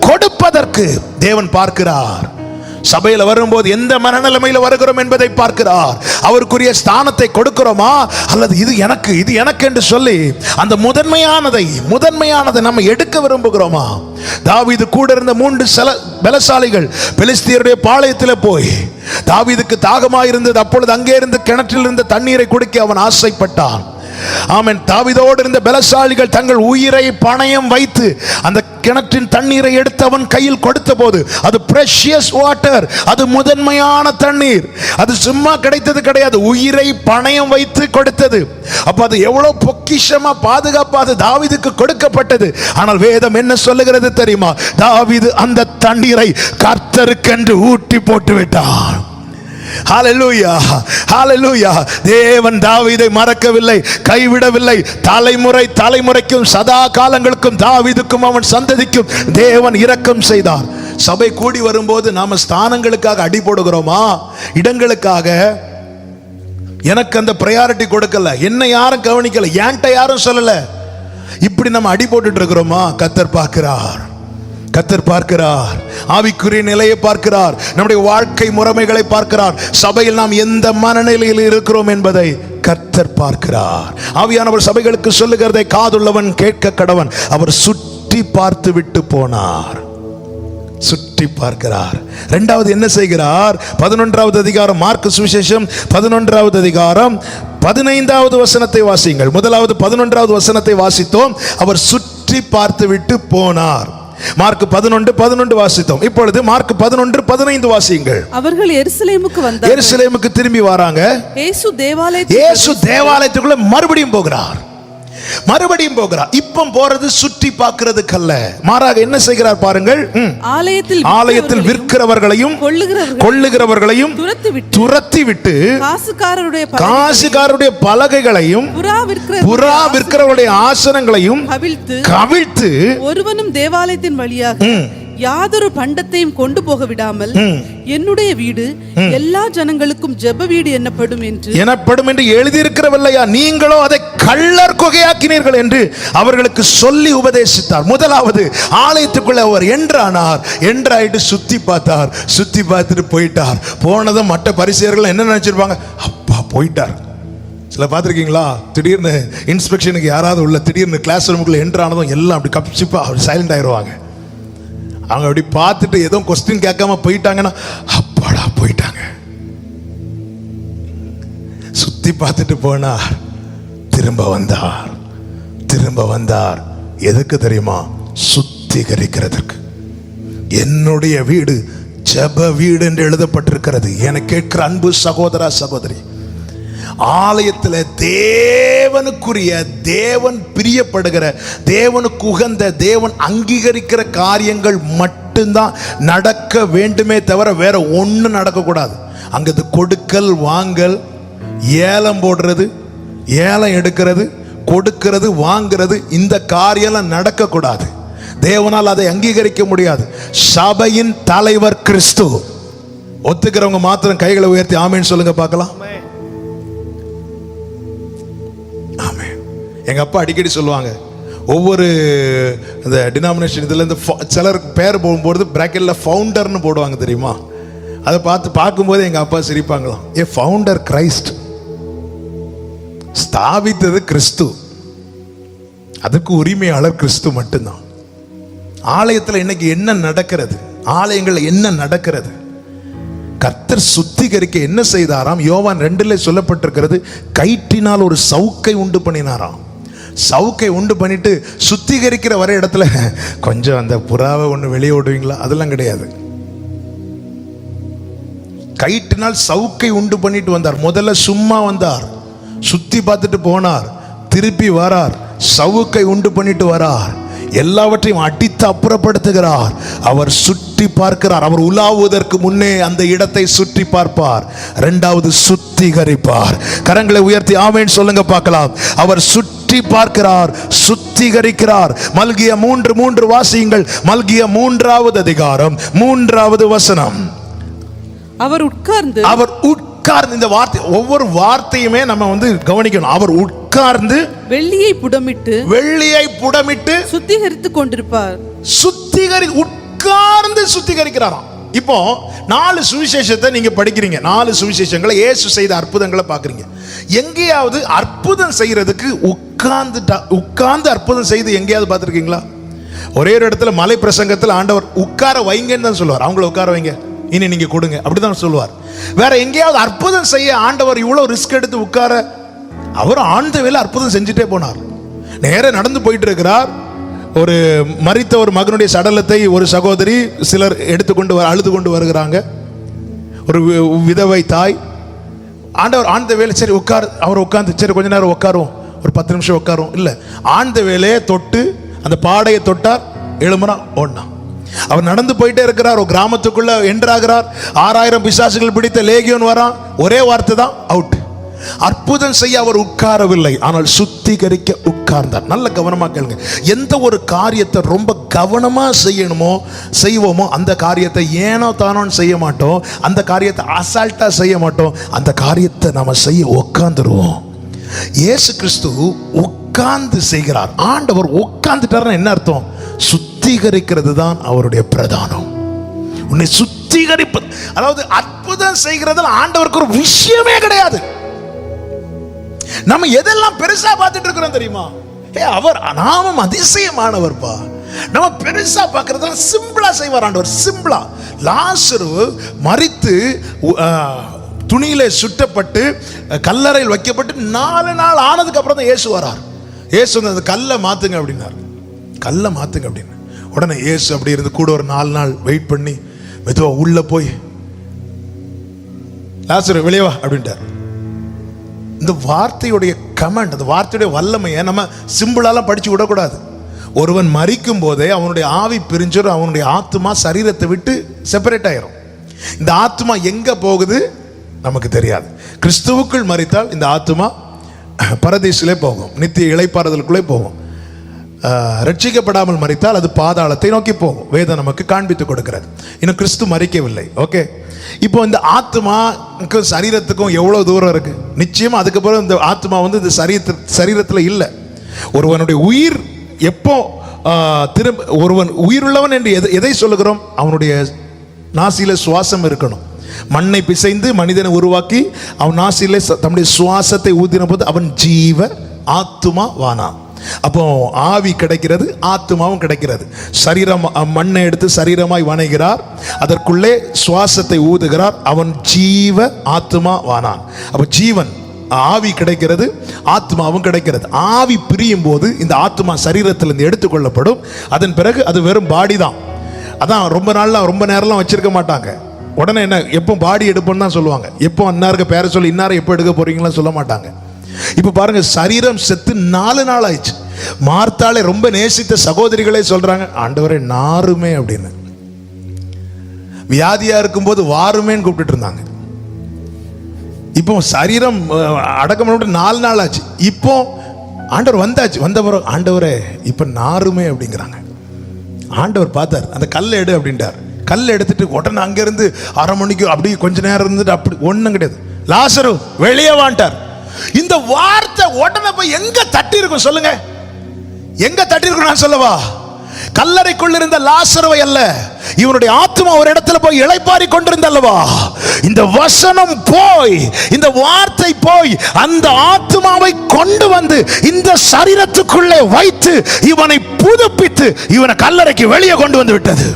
கொடுப்பதற்கு தேவன் பார்க்கிறார். சபையில் வரும்போது எந்த மனநிலைமையில் வருகிறோம் என்பதை பார்க்கிறார். அவருக்குரிய ஸ்தானத்தை கொடுக்கிறோமா, அல்லது இது எனக்கு என்று சொல்லி அந்த முதன்மையானதை நம்ம எடுக்க விரும்புகிறோமா? தாவீது கூட இருந்த 3 பலசாலிகள் பெலிஸ்தியருடைய பாளையத்தில் போய், தாவீதுக்கு தாகமாக இருந்தது. அப்பொழுது அங்கே இருந்து கிணற்றில் இருந்த தண்ணீரை குடிக்க அவன் ஆசைப்பட்டான். ஆமென். தாவீதோடு இருந்த பலசாலிகள் தங்கள் உயிரை பணயம் வைத்து அந்த கிணற்றின் தண்ணீரை எடுத்து அவன் கையில் கொடுத்த போது, அது பிரஷியஸ் வாட்டர், அது முதன்மையான தண்ணீர். அது சும்மா கிடைத்தது கிடையாது, உயிரை பணயம் வைத்து கொடுத்தது. அப்ப அது எவ்வளவு பொக்கிஷமா பாதுகாப்பாக தாவீதுக்கு கொடுக்கப்பட்டது. ஆனால் வேதம் என்ன சொல்லுகிறது தெரியுமா? தாவீது அந்த தண்ணீரை கர்த்தருக்கென்று ஊற்றி போட்டு விட்டான். ஹல்லேலூயா, ஹல்லேலூயா. தேவன் தாவீதை மறக்கவில்லை, கைவிடவில்லை. தலைமுறைக்கும் சதா காலங்களுக்கும் தாவீதுக்கும் அவன் சந்ததிக்கும் தேவன் இரக்கம் செய்தார். சபை கூடி வரும்போது நாம ஸ்தானங்களுக்காக அடி போடுகிறோமா, இடங்களுக்காக? எனக்கு அந்த பிரையாரிட்டி கொடுக்கல, என்ன யாரும் கவனிக்கல, ஏன்ட்ட யாரும் சொல்லல, இப்படி நம்ம அடி போட்டுட்டு இருக்கிறோமா? கர்த்தர் பார்க்கிறார். கர்த்தர் பார்க்கிறார். ஆவிக்குரிய நிலையை பார்க்கிறார். நம்முடைய வாழ்க்கை முறைமைகளை பார்க்கிறார். சபையில் நாம் எந்த மனநிலையில் இருக்கிறோம் என்பதை கர்த்தர் பார்க்கிறார். ஆவியானவர் சபைகளுக்கு சொல்லுகிறதை காதுள்ளவன் கேட்க கடவன். அவர் சுற்றி பார்த்து விட்டு போனார். சுற்றி பார்க்கிறார். இரண்டாவது என்ன செய்கிறார்? 11வது அதிகாரம், மார்க்கு சுவிசேஷம் 11வது அதிகாரம் 15வது வசனத்தை வாசியுங்கள். முதலாவது 11வது வசனத்தை வாசித்தோம். அவர் சுற்றி பார்த்து விட்டு போனார். மார்க் 11:11 வாசித்தோம். இப்பொழுது மார்க் 11:15 வாசியுங்கள். அவர்கள் எருசலேமுக்கு வந்தார்கள். எருசலேமுக்கு திரும்பி வராங்க. இயேசு தேவாலயத்துக்குள்ள மறுபடியும் போகிறார். இப்போ போறது சுற்றி பார்க்கிறதுக்கல்ல, மாறாக என்ன செய்கிறார் பாருங்கள். ஆலயத்தில் விற்கிறவர்களையும் கொள்ளுகிறவர்களையும் துரத்திவிட்டு காசுக்காரருடைய பலகைகளையும் புறா விற்கிறவருடைய ஆசனங்களையும் கவிழ்த்து ஒருவனும் தேவாலயத்தின் வழியாக யாதொரு பண்டத்தையும் கொண்டு போக விடாமல் என்னுடைய வீடு எல்லா ஜனங்களுக்கும் ஜெப வீடு எனப்படும் என்று எழுதியிருக்கிறவில்லையா? நீங்களோ அதை கள்ளர் குகையாக்கினீர்கள் என்று அவர்களுக்கு சொல்லி உபதேசித்தார். முதலாவது ஆலயத்துக்குள்ள அவர் என்றாயிட்டு சுத்தி பார்த்துட்டு போயிட்டார். போனதும் மற்ற பரிசேயர்கள் என்ன நினைச்சிருப்பாங்க? அப்பா போயிட்டார். சில பார்த்துருக்கீங்களா, திடீர்னு இன்ஸ்பெக்ஷனுக்கு யாராவது உள்ள திடீர்னு கிளாஸ் ரூமுக்குள்ள என்ட்ரானதும் எல்லாம் அப்படி கப்சிப்பா சைலண்ட் ஆயிடுவாங்க. அவங்க அப்படி பார்த்துட்டு ஏதோ கொஸ்டின் கேட்காம போயிட்டாங்கன்னா, அப்பாடா போயிட்டாங்க. சுத்தி பார்த்துட்டு போனார், திரும்ப வந்தார். எதுக்கு தெரியுமா? சுத்திகரிக்கிறதுக்கு. என்னுடைய வீடு ஜெப வீடு என்று எழுதப்பட்டிருக்கிறது. என கேட்கிற அன்பு சகோதரா சகோதரி, ஆலயத்தில் தேவனுக்குரிய, தேவன் பிரியப்படுகிற, தேவனுக்கு உகந்த, தேவன் அங்கீகரிக்கிற காரியங்கள் மட்டும் மட்டும்தான் நடக்க வேண்டுமே தவிர வேற ஒன்றும் நடக்கக்கூடாது. அங்கே கொடுக்கல் வாங்கல், ஏலம் போடுறது, ஏலம் எடுக்கிறது, கொடுக்கிறது, வாங்கிறது, இந்த காரியம்லாம் நடக்கக்கூடாது. தேவனால் அதை அங்கீகரிக்க முடியாது. சபையின் தலைவர் கிறிஸ்து. ஒத்துக்கிறவங்க மாத்திரம் கைகளை உயர்த்தி ஆமேன்னு சொல்லுங்க பார்க்கலாம். ஆமென். எங்க அப்பா அடிக்கடி சொல்லுவாங்க, ஒவ்வொரு இந்த டினாமினேஷன் இதுல இருந்து சிலர் பேர் போகும்போது பிராக்கெட்ல ஃபவுண்டர்னு போடுவாங்க தெரியுமா? அதை பார்க்கும்போது எங்க அப்பா சிரிப்பாங்களாம். ஏ ஃபவுண்டர் கிரைஸ்ட், ஸ்தாபித்தது கிறிஸ்து, அதுக்கு உரிமையாளர் கிறிஸ்து மட்டும்தான். ஆலயத்தில் இன்னைக்கு என்ன நடக்கிறது? ஆலயங்கள் என்ன நடக்கிறது? கர்த்தர் சுத்திகரிக்க என்ன செய்தாராம்? யோவான் 2 சொல்லப்பட்டிருக்கிறது, கயிற்றினால் ஒரு சவுக்கை உண்டு பண்ணினாராம். சவுக்கை உண்டு பண்ணிட்டு சுத்திகரிக்கிற வர இடத்துல கொஞ்சம் அந்த புறாவை ஒன்று வெளியே விடுவீங்களா? அதெல்லாம் கிடையாது. கயிற்றினால் சவுக்கை உண்டு பண்ணிட்டு வந்தார். முதல்ல சும்மா வந்தார், சுத்தி பார்த்துட்டு போனார், திருப்பி வரார், சவுக்கை உண்டு பண்ணிட்டு வரார், எல்லாவற்றையும் அடித்து அப்புறப்படுத்துகிறார். அவர் சுற்றி பார்க்கிறார். அவர் உலாவுவதற்கு முன்னே அந்த இடத்தை சுற்றி பார்ப்பார். இரண்டாவது சுத்திகரிப்பார். கரங்களை உயர்த்தி ஆமென் சொல்லுங்க பார்க்கலாம். அவர் சுற்றி பார்க்கிறார், சுத்திகரிக்கிறார். மல்கியா 3:3 வாசியுங்கள். மல்கியா 3வது அதிகாரம் 3வது வசனம். அவர் உட்கார்ந்து இந்த வார்த்தை, ஒவ்வொரு வார்த்தையுமே நம்ம கவனிக்கணும். அவர் உட்கார்ந்து வெள்ளியை புடமிட்டு சுத்திகரித்துக் கொண்டிருப்பார். உட்கார்ந்து சுத்திகரிக்கிறாராம். இப்போ 4 சுவிசேஷத்தை நீங்க படிக்கிறீங்க. 4 சுவிசேஷங்களை இயேசு செய்த அற்புதங்களை பாக்குறீங்க. எங்கேயாவது அற்புதம் செய்யறதுக்கு உட்கார்ந்து அற்புதம் செய்து எங்கேயாவது பார்த்திருக்கீங்களா? ஒரே ஒரு இடத்துல மலை பிரசங்கத்தில் ஆண்டவர் உட்கார வைங்கன்னு தான் சொல்லுவார். அவங்கள உட்கார வைங்க, இனி நீங்க கொடுங்க, அப்படிதான் சொல்லுவார். வேற எங்கேயாவது அற்புதம் செய்ய ஆண்டவர் இவ்வளவு ரிஸ்க் எடுத்து உட்கார? அவர் ஆழ்ந்த வேலை அற்புதம் செஞ்சுட்டே போனார். நேர நடந்து போயிட்டு இருக்கிறார். ஒரு மரித்த ஒரு மகனுடைய சடலத்தை ஒரு சகோதரி சிலர் எடுத்துக்கொண்டு அழுது கொண்டு வருகிறாங்க. ஒரு விதவை தாய். ஆண்டவர் ஆழ்ந்த வேலை, சரி உட்கார். அவர் உட்கார்ந்து, சரி கொஞ்ச நேரம் உட்காரும், ஒரு 10 நிமிஷம் உட்காரும். இல்ல, ஆழ்ந்த வேலையை தொட்டு அந்த பாடையை தொட்டார், எழுமுனா ஓடினா. அவர் நடந்து போயிட்டே இருக்கிறார். ஒரு கிராமத்துக்குள்ள என்ட்ராகிறார். 6000 பிசாசுகள் பிடித்த லேகியோன் வரான். ஒரே வார்த்தை தான், அவுட். அற்புதம் செய்ய அவர் உட்காரவில்லை, ஆனால் சுத்திகரிக்க உட்கார்ந்தார். நல்ல கவனமா கேளுங்க. எந்த ஒரு காரியத்தை ரொம்ப கவனமா செய்வோமோ அந்த காரியத்தை ஏனோ தானோன்னு செய்ய மாட்டோம். அந்த காரியத்தை அசால்ட்டா செய்ய மாட்டோம். அந்த காரியத்தை நாம செய்ய உட்கார்ந்துருவோம். இயேசு கிறிஸ்து உட்கார்ந்து செய்கிறார். ஆண்டவர் உட்கார்ந்துட்டாருன்னா என்ன அர்த்தம்? சுத்திகரிக்கிறது தான் அவருடைய பிரதானம். உன்னை சுத்திகரிப்பது, அதாவது அற்புதம் செய்கிறதுல ஆண்டவருக்கு ஒரு விஷயமே கிடையாது. நம்ம எதெல்லாம் பெருசா பார்த்துட்டு இருக்கிறோம் தெரியுமா? அவர் நாமம் அதிசயமானவர்ப்பா. நம்ம பெருசா பார்க்கறதுல சிம்பிளா செய்வார் ஆண்டவர். சிம்பிளா லாசரு மரித்து துணியிலே சுட்டப்பட்டு கல்லறையில் வைக்கப்பட்டு 4 நாள் ஆனதுக்கு அப்புறம் தான் இயேசு வரார். இயேசு அந்த கல்லை மாத்துங்க அப்படின்னார். கல்லை மாத்துங்க அப்படின்னு உடனே இயேசு அப்படி இருந்து கூட ஒரு 4 நாள் வெயிட் பண்ணி மெதுவா உள்ள போய் லாசரு வெளியே வா அப்படின்ட்டார். இந்த வார்த்தையுடைய கமெண்ட், அந்த வார்த்தையுடைய வல்லமையை நம்ம சிம்பிளாலாம் படிச்சு விடக்கூடாது. ஒருவன் மரிக்கும் போதே அவனுடைய ஆவி பிரிஞ்சிடும், அவனுடைய ஆத்மா சரீரத்தை விட்டு செப்பரேட் ஆயிரும். இந்த ஆத்மா எங்க போகுது நமக்கு தெரியாது. கிறிஸ்துவுக்குள் மரித்தால் இந்த ஆத்மா பரதீசிலே போகும், நித்திய இளைப்பாறுதலுக்குள்ளே போகும். ரட்சிக்கப்படாமல் மரித்தால் அது பாதாளத்தை நோக்கி போகும். வேதம் நமக்கு காண்பித்து கொடுக்கிறது. இன்னும் கிறிஸ்து மரிக்கவில்லை. ஓகே, இப்போ இந்த ஆத்மாக்கும் சரீரத்துக்கும் எவ்வளவு தூரம் இருக்கு? நிச்சயமா அதுக்கப்புறம் இந்த ஆத்மா இந்த சரீரத்தில் இல்லை. ஒருவனுடைய உயிர் எப்போ திரும்ப, ஒருவன் உயிருள்ளவன் என்று எதை சொல்லுகிறோம்? அவனுடைய நாசியில சுவாசம் இருக்கணும். மண்ணை பிசைந்து மனிதனை உருவாக்கி அவன் நாசியிலே தம்முடைய சுவாசத்தை ஊதின போது அவன் ஜீவ ஆத்துமா வானா. அப்போ ஆவி கிடைக்கிறது, ஆத்மாவும் கிடைக்கிறது. சரீரம், மண்ணை எடுத்து சரீரமாய் வணைகிறார், அதற்குள்ளே சுவாசத்தை ஊதுகிறார், அவன் ஜீவ ஆத்மா வானான். அப்போ ஜீவன் ஆவி கிடைக்கிறது, ஆத்மாவும் கிடைக்கிறது. ஆவி பிரியும் போது இந்த ஆத்மா சரீரத்திலிருந்து எடுத்துக்கொள்ளப்படும். அதன் பிறகு அது வெறும் பாடி தான். அதான் ரொம்ப நேரம்லாம் வச்சிருக்க மாட்டாங்க. உடனே என்ன, எப்போ பாடி எடுப்போம்னு தான் சொல்லுவாங்க. எப்போ அன்னாருக்கு பேரை சொல்லி இன்னாரை எப்போ எடுக்க போறீங்களா சொல்ல மாட்டாங்க. இப்ப பாருங்க, சரீரம் செத்து 4 நாள் ஆயிடுச்சு. மார்த்தாளை ரொம்ப நேசித்த சகோதரிகளே சொல்றாங்க, ஆண்டவரே நாருமே அப்படின்னு. வியாதியா இருக்கும்போது வாருமேன்னு கூப்பிட்டு இருந்தாங்க. இப்போ சரீரம் அடக்கம் பண்ணி 4 நாள் ஆச்சு. இப்போ ஆண்டவர் வந்தாச்சு. வந்த பிறகு ஆண்டவரே இப்ப நாருமே அப்படிங்கிறாங்க. ஆண்டவர் பார்த்தார், அந்த கல்லை எடு அப்படின்ட்டார். கல் எடுத்துட்டு உடனே அங்கிருந்து 1/2 மணிக்கு அப்படி கொஞ்ச நேரம் இருந்துட்டு அப்படி ஒண்ணும் கிடையாது, லாசரு வெளியே வாண்டார். இந்த வார்த்தை உடனே போய் எங்க தட்டி இருக்கும் சொல்லுங்க? எங்க தட்டி இருக்கும் நான் சொல்லவா? கல்லறைக்குள் இருந்த லாசருவை அல்ல, இவனுடைய ஆத்மா ஒரு இடத்துல போய் இளைப்பாரி கொண்டிருந்த அல்லவா? இந்த வசனம் போய், இந்த வார்த்தை போய் அந்த ஆத்மாவை கொண்டு வந்து இந்த சரீரத்துக்குள்ளே வைத்து இவனை புதுப்பித்து இவனை கல்லறைக்கு வெளியே கொண்டு வந்து விட்டது.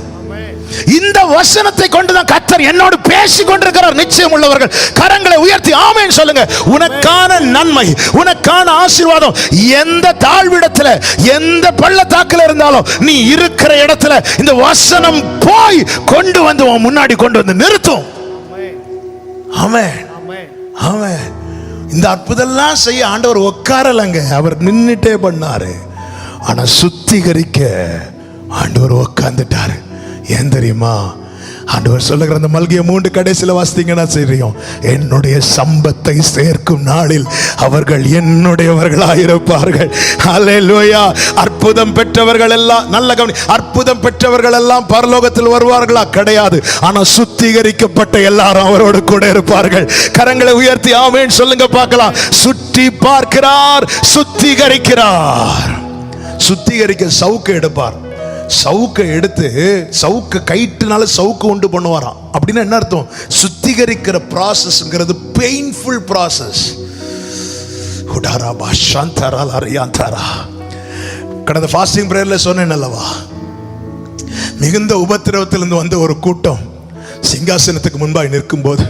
இந்த வசனத்தை கொண்டுதான் கர்த்தர் என்னோடு பேசிக் கொண்டிருக்கிறார். நிச்சயம் உள்ளவர்கள் கரங்களை உயர்த்தி ஆமென் சொல்லுங்க. உனக்கான நன்மை, உனக்கான ஆசீர்வாதம் எந்த தாழ்விடத்துல, எந்த பள்ளத்தாக்குல இருந்தாலும் நீ இருக்கிற இடத்துல இந்த வசனம் போய் கொண்டு வந்து உன் முன்னாடி கொண்டு வந்து நிறுத்தும். ஆமென், ஆமென். இந்த அற்புதம்லாம் செய்ய ஆண்டவர் உட்காரலங்க, அவர் நின்னுட்டே பண்ணாரு. ஆனா சுத்திகரிக்க ஆண்டவர் உட்கார்ந்துட்டாரு. ஏன் தெரியுமா? ஆண்டவர் சொல்லுகிற அந்த மல்கிய 3 கடைசியில் வாசித்தீங்கன்னா தெரியும், என்னுடைய சம்பத்தை சேர்க்கும் நாளில் அவர்கள் என்னுடையவர்களாயிருப்பார்கள். அல்லேலூயா. அற்புதம் பெற்றவர்கள் எல்லாம், நல்ல கவனி, அற்புதம் பெற்றவர்கள் எல்லாம் பரலோகத்தில் வருவார்களா? கிடையாது. ஆனா சுத்திகரிக்கப்பட்ட எல்லாரும் அவரோடு கூட இருப்பார்கள். கரங்களை உயர்த்தி ஆமென் சொல்லுங்க பார்க்கலாம். சுற்றி பார்க்கிறார், சுத்திகரிக்கிறார். சுத்திகரிக்க சவுக்கு எடுப்பார். சவுக்கை எடுத்து, சவுக்க கைட்டுனால சவுக்கு உண்டு பண்ணுவாராம். அப்படின்னா என்ன அர்த்தம்? சுத்திகரிக்கிற ப்ராசஸ்ங்கிறது பெயின்ஃபுல் ப்ராசஸ். கடந்த ஃபாஸ்டிங் பிரேயர்ல சொன்னேன் அல்லவா, மிகுந்த உபத்திரவத்திலிருந்து வந்த ஒரு கூட்டம் சிங்காசனத்துக்கு முன்பாக நிற்கும் போது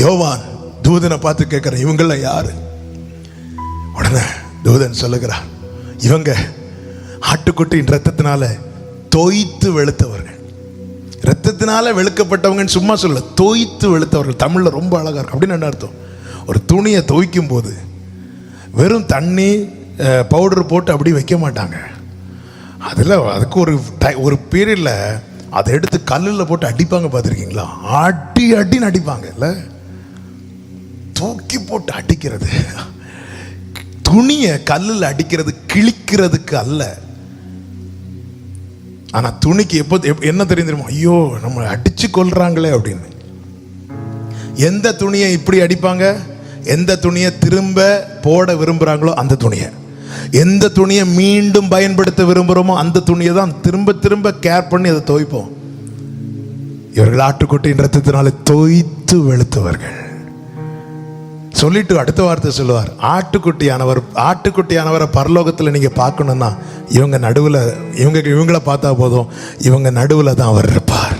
யோவான் தூதனை பார்த்து கேட்கிறான், இவங்கள யாரு? உடனே தூதன் சொல்லுகிறான், இவங்க ஆட்டுக்குட்டியின் ரத்தத்தினால தோய்த்து வெளுத்தவர்கள். ரத்தத்தினால வெளுக்கப்பட்டவங்கன்னு சும்மா சொல்ல, தோய்த்து வெளுத்தவர்கள். தமிழ்ல ரொம்ப அழகா இருக்கும். அப்படின்னு என்ன அர்த்தம்? ஒரு துணியை துவைக்கும் போது வெறும் தண்ணி பவுடர் போட்டு அப்படி வைக்க மாட்டாங்க. அதில் அதுக்கு ஒரு பீரியட்ல அதை எடுத்து கல்லில் போட்டு அடிப்பாங்க. பார்த்துருக்கீங்களா? அடின்னு அடிப்பாங்க இல்ல, தூக்கி போட்டு அடிக்கிறது. துணியை கல்லில் அடிக்கிறது கிழிக்கிறதுக்கு அல்ல. ஆனா துணிக்கு எப்போ என்ன தெரியுமா? ஐயோ நம்ம அடிச்சு கொள்றாங்களே அப்படின்னு. எந்த துணியை இப்படி அடிப்பாங்க? எந்த துணியை திரும்ப போட விரும்புறாங்களோ அந்த துணியை, எந்த துணியை மீண்டும் பயன்படுத்த விரும்புகிறோமோ அந்த துணியை தான் திரும்ப திரும்ப கேர் பண்ணி அதை துவைப்போம். இவர்கள் ஆட்டுக்குட்டியின் ரத்தத்தினால தோய்த்து வெளுத்தவர்கள். சொல்லிட்டு அடுத்த வார்த்தை சொல்லுவார், ஆட்டுக்குட்டியானவரை பரலோகத்தில் நீங்க பார்க்கணும்னா இவங்க நடுவில், இவங்களை பார்த்தா போதும், இவங்க நடுவில் தான் அவர் இருப்பார்.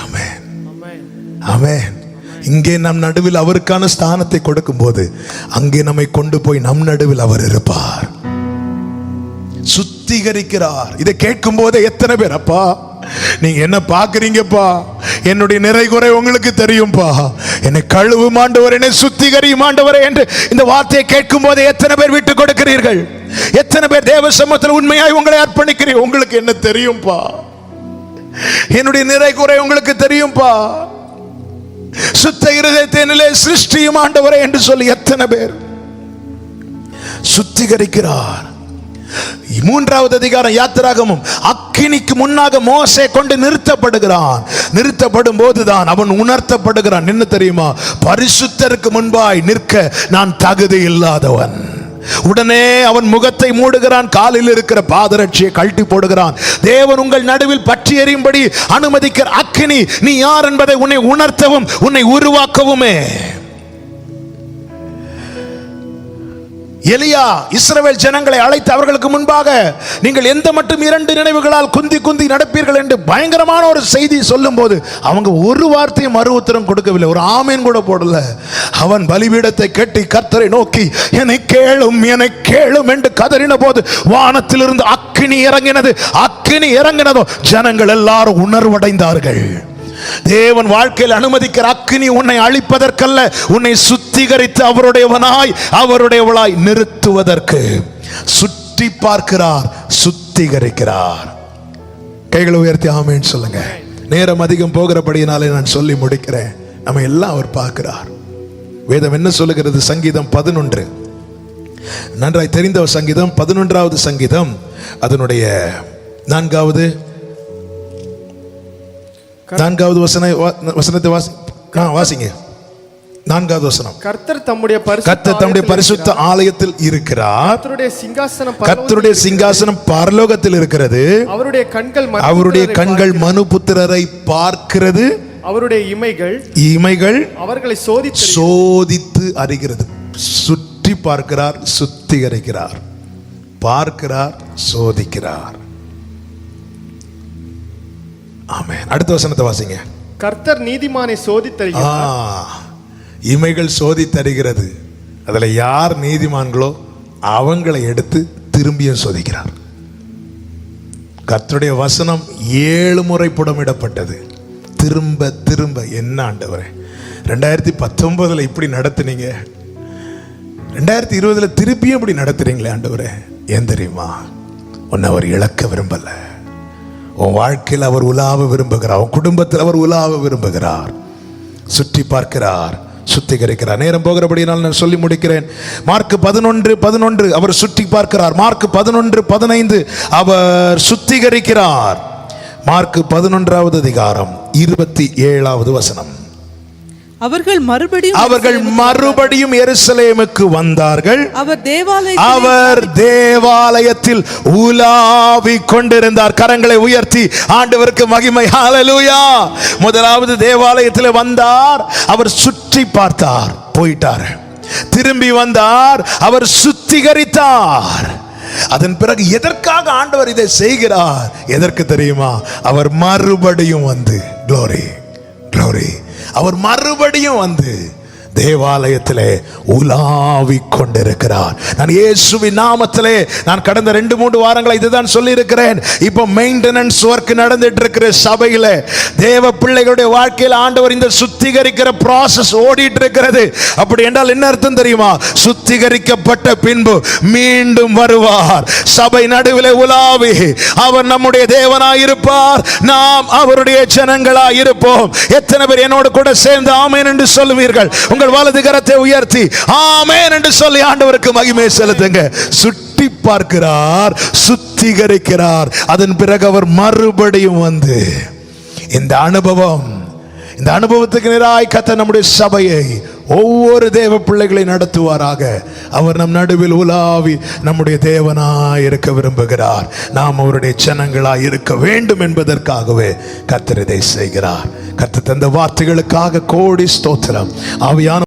ஆமென், ஆமென். இங்கே நம் நடுவில் அவருக்கான ஸ்தானத்தை கொடுக்கும் போது அங்கே நம்மை கொண்டு போய் நம் நடுவில் அவர் இருப்பார். சுத்திகரிக்கிறார். இதை கேட்கும் போதே எத்தனை பேர், அப்பா நீங்க என்ன பாக்குறீங்கப்பா, என்னுடைய நிறை குறை உங்களுக்கு தெரியும்பா, என்னை கழுவும் ஆண்டவரே, என்னை சுத்திகரியும் ஆண்டவரே என்று இந்த வார்த்தையை கேட்கும் போதே எத்தனை பேர் விட்டு கொடுக்கிறீர்கள்? எத்தனை பேர் தேவ சமூகத்தில் உண்மையாய் உங்களை அர்ப்பணிக்கிறீர்கள்? உங்களுக்கு என்ன தெரியும்பா, என்னுடைய நிறை குறை உங்களுக்கு தெரியும்பா, சுத்த இருதயத்தினிலே சிருஷ்டியும் ஆண்டவரே என்று சொல்லி எத்தனை பேர் சுத்திகரிக்கிறார். 3வது அதிகாரம் யாத்திராகமம், அக்கினிக்கு முன்னாக மோசே கொண்டு நிறுத்தப்படுகிறான். நிறுத்தப்படும் போதுதான் அவன் உணர்த்தப்படுகிறான். என்ன தெரியுமா? பரிசுத்தருக்கு முன்பாய் நிற்க நான் தகுதி இல்லாதவன். உடனே அவன் முகத்தை மூடுகிறான், காலில் இருக்கிற பாதரட்சியை கழட்டி போடுகிறான். தேவன் உங்கள் நடுவில் பற்றி எறியும்படி அனுமதிக்கிற அக்கினி நீ யார் என்பதை உன்னை உணர்த்தவும் உன்னை உருவாக்கவுமே. எலியா இஸ்ரவேல் ஜனங்களை அழைத்து அவர்களுக்கு முன்பாக நீங்கள் எந்த மட்டும் 2 நினைவுகளால் குந்தி குந்தி நடப்பீர்கள் என்று பயங்கரமான ஒரு செய்தி சொல்லும் போது அவங்க ஒரு வார்த்தையும் மறு உத்தரம் கொடுக்கவில்லை, ஒரு ஆமேன் கூட போடல. அவன் பலிபீடத்தை கட்டி கர்த்தரை நோக்கி என்னை கேளும் என்னை கேளும் என்று கதறின போது வானத்திலிருந்து அக்கினி இறங்கினது. அக்கினி இறங்கினதோ ஜனங்கள் எல்லாரும் உணர்வடைந்தார்கள். தேவன் வாழ்க்கையில் அனுமதிக்கிற அக்கினி உன்னை அழிப்பதற்கல்ல, உன்னை சுத்திகரித்து அவருடையவனாய் அவருடையவளாய் நிறுத்துவதற்கு. சுற்றி பார்க்கிறார், சுத்திகரிக்கிறார். கைகளை உயர்த்தி ஆமென் சொல்லுங்க. நேரம் அதிகம் போகிறபடியினாலே நான் சொல்லி முடிக்கிறேன். நம்ம எல்லாம் அவர் பார்க்கிறார். வேதம் என்ன சொல்லுகிறது? சங்கீதம் 11, நன்றாய் தெரிந்த சங்கீதம், 11வது சங்கீதம், அதனுடைய 4வது வசனத்தை வாசிங்க. 4வது வசனம். கர்த்தர் தம்முடைய பரிசுத்த ஆலயத்தில் இருக்கிறார். கர்த்தருடைய சிங்காசனம் பரலோகத்தில் இருக்கிறது. அவருடைய கண்கள் மனுபுத்திரரை பார்க்கிறது. அவருடைய இமைகள் அவர்களை சோதித்து அறிகிறது. சுற்றி பார்க்கிறார், சுத்திகரிக்கிறார், பார்க்கிறார், சோதிக்கிறார். ஆமென். அடுத்த வசனத்தை வாசிங்க. கர்த்தர் நீதிமானை சோதித்தறிகிறார். இமைகள் சோதித்தறிகிறது. அதுல யார் நீதிமான்களோ அவங்களை எடுத்து திரும்பியும் சோதிக்கிறார். கர்த்தருடைய வசனம் 7 முறை புடமிடப்பட்டது. திரும்ப திரும்ப. என்ன ஆண்டவரே, 2019 இப்படி நடத்துனீங்க, 2020 திருப்பியும் இப்படி நடத்துறீங்களே ஆண்டவரே. ஏன் தெரியுமா? உன்னை அவர் இழக்க விரும்பல. உன் வாழ்க்கையில் அவர் உலாவ விரும்புகிறார். உன் குடும்பத்தில் அவர் உலாவ விரும்புகிறார். சுற்றி பார்க்கிறார், சுத்திகரிக்கிறார். நேரம் போகிறபடியால் நான் சொல்லி முடிக்கிறேன். மார்க் 11:11 அவர் சுற்றி பார்க்கிறார். மார்க் 11:15 அவர் சுத்திகரிக்கிறார். மார்க் 11வது அதிகாரம் 27வது வசனம். அவர்கள் மறுபடியும் எருசலேமுக்கு வந்தார்கள். அவர் தேவாலயத்தில் உலாவிக் கொண்டிருந்தார். கரங்களை உயர்த்தி ஆண்டவருக்கு மகிமை. ஹல்லேலூயா. முதலாவது தேவாலயத்தில் வந்தார், அவர் சுற்றி பார்த்தார், போயிட்டார். திரும்பி வந்தார், அவர் சுத்திகரித்தார். அதன் பிறகு எதற்காக ஆண்டவர் இதை செய்கிறார்? எதற்கு தெரியுமா? அவர் மறுபடியும் வந்து glory அவர் மறுபடியும் வந்து தேவாலயத்திலே உலாவிக் கொண்டிருக்கிறார். நான் இயேசுவின் நாமத்திலே நான் கடந்த 2-3 வாரங்களை இதுதான் சொல்லி இருக்கிறேன். இப்போ மெயின்டெனன்ஸ் ஒர்க் நடந்துட்டு இருக்கிற சபையில தேவ பிள்ளைகளுடைய வாழ்க்கையில் ஆண்டவர் இந்த சுத்திகரிக்கிற ப்ராசஸ் ஓடிட்டு இருக்கிறது. அப்படி என்றால் என்ன அர்த்தம் தெரியுமா? சுத்திகரிக்கப்பட்ட பின்பு மீண்டும் வருவார். சபை நடுவில் உலாவி அவர் நம்முடைய தேவனாய் இருப்பார், நாம் அவருடைய ஜனங்களாய் இருப்போம். எத்தனை பேர் என்னோடு கூட சேர்ந்து ஆமென் என்று சொல்லுவீர்கள்? உங்கள் வலது கரத்தை உயர்த்தி ஆமென் என்று சொல்லி ஆண்டவருக்கு மகிமை செலுத்துங்க. சுற்றி பார்க்கிறார், சுத்திகரிக்கிறார். அதன் பிறகு அவர் மறுபடியும் வந்து இந்த அனுபவத்துக்கு நேராய் கர்த்தர் நம்முடைய சபையை, ஒவ்வொரு தேவ பிள்ளைகளை நடத்துவாராக. அவர் நம் நடுவில் உலாவி நம்முடைய தேவனாய் இருக்க விரும்புகிறார். நாம் அவருடைய ஜனங்களாய் இருக்க வேண்டும் என்பதற்காகவே கர்த்தர் இதை செய்கிறார். கர்த்தர் தந்த வார்த்தைகளுக்காக கோடி ஸ்தோத்திரம். ஆவியான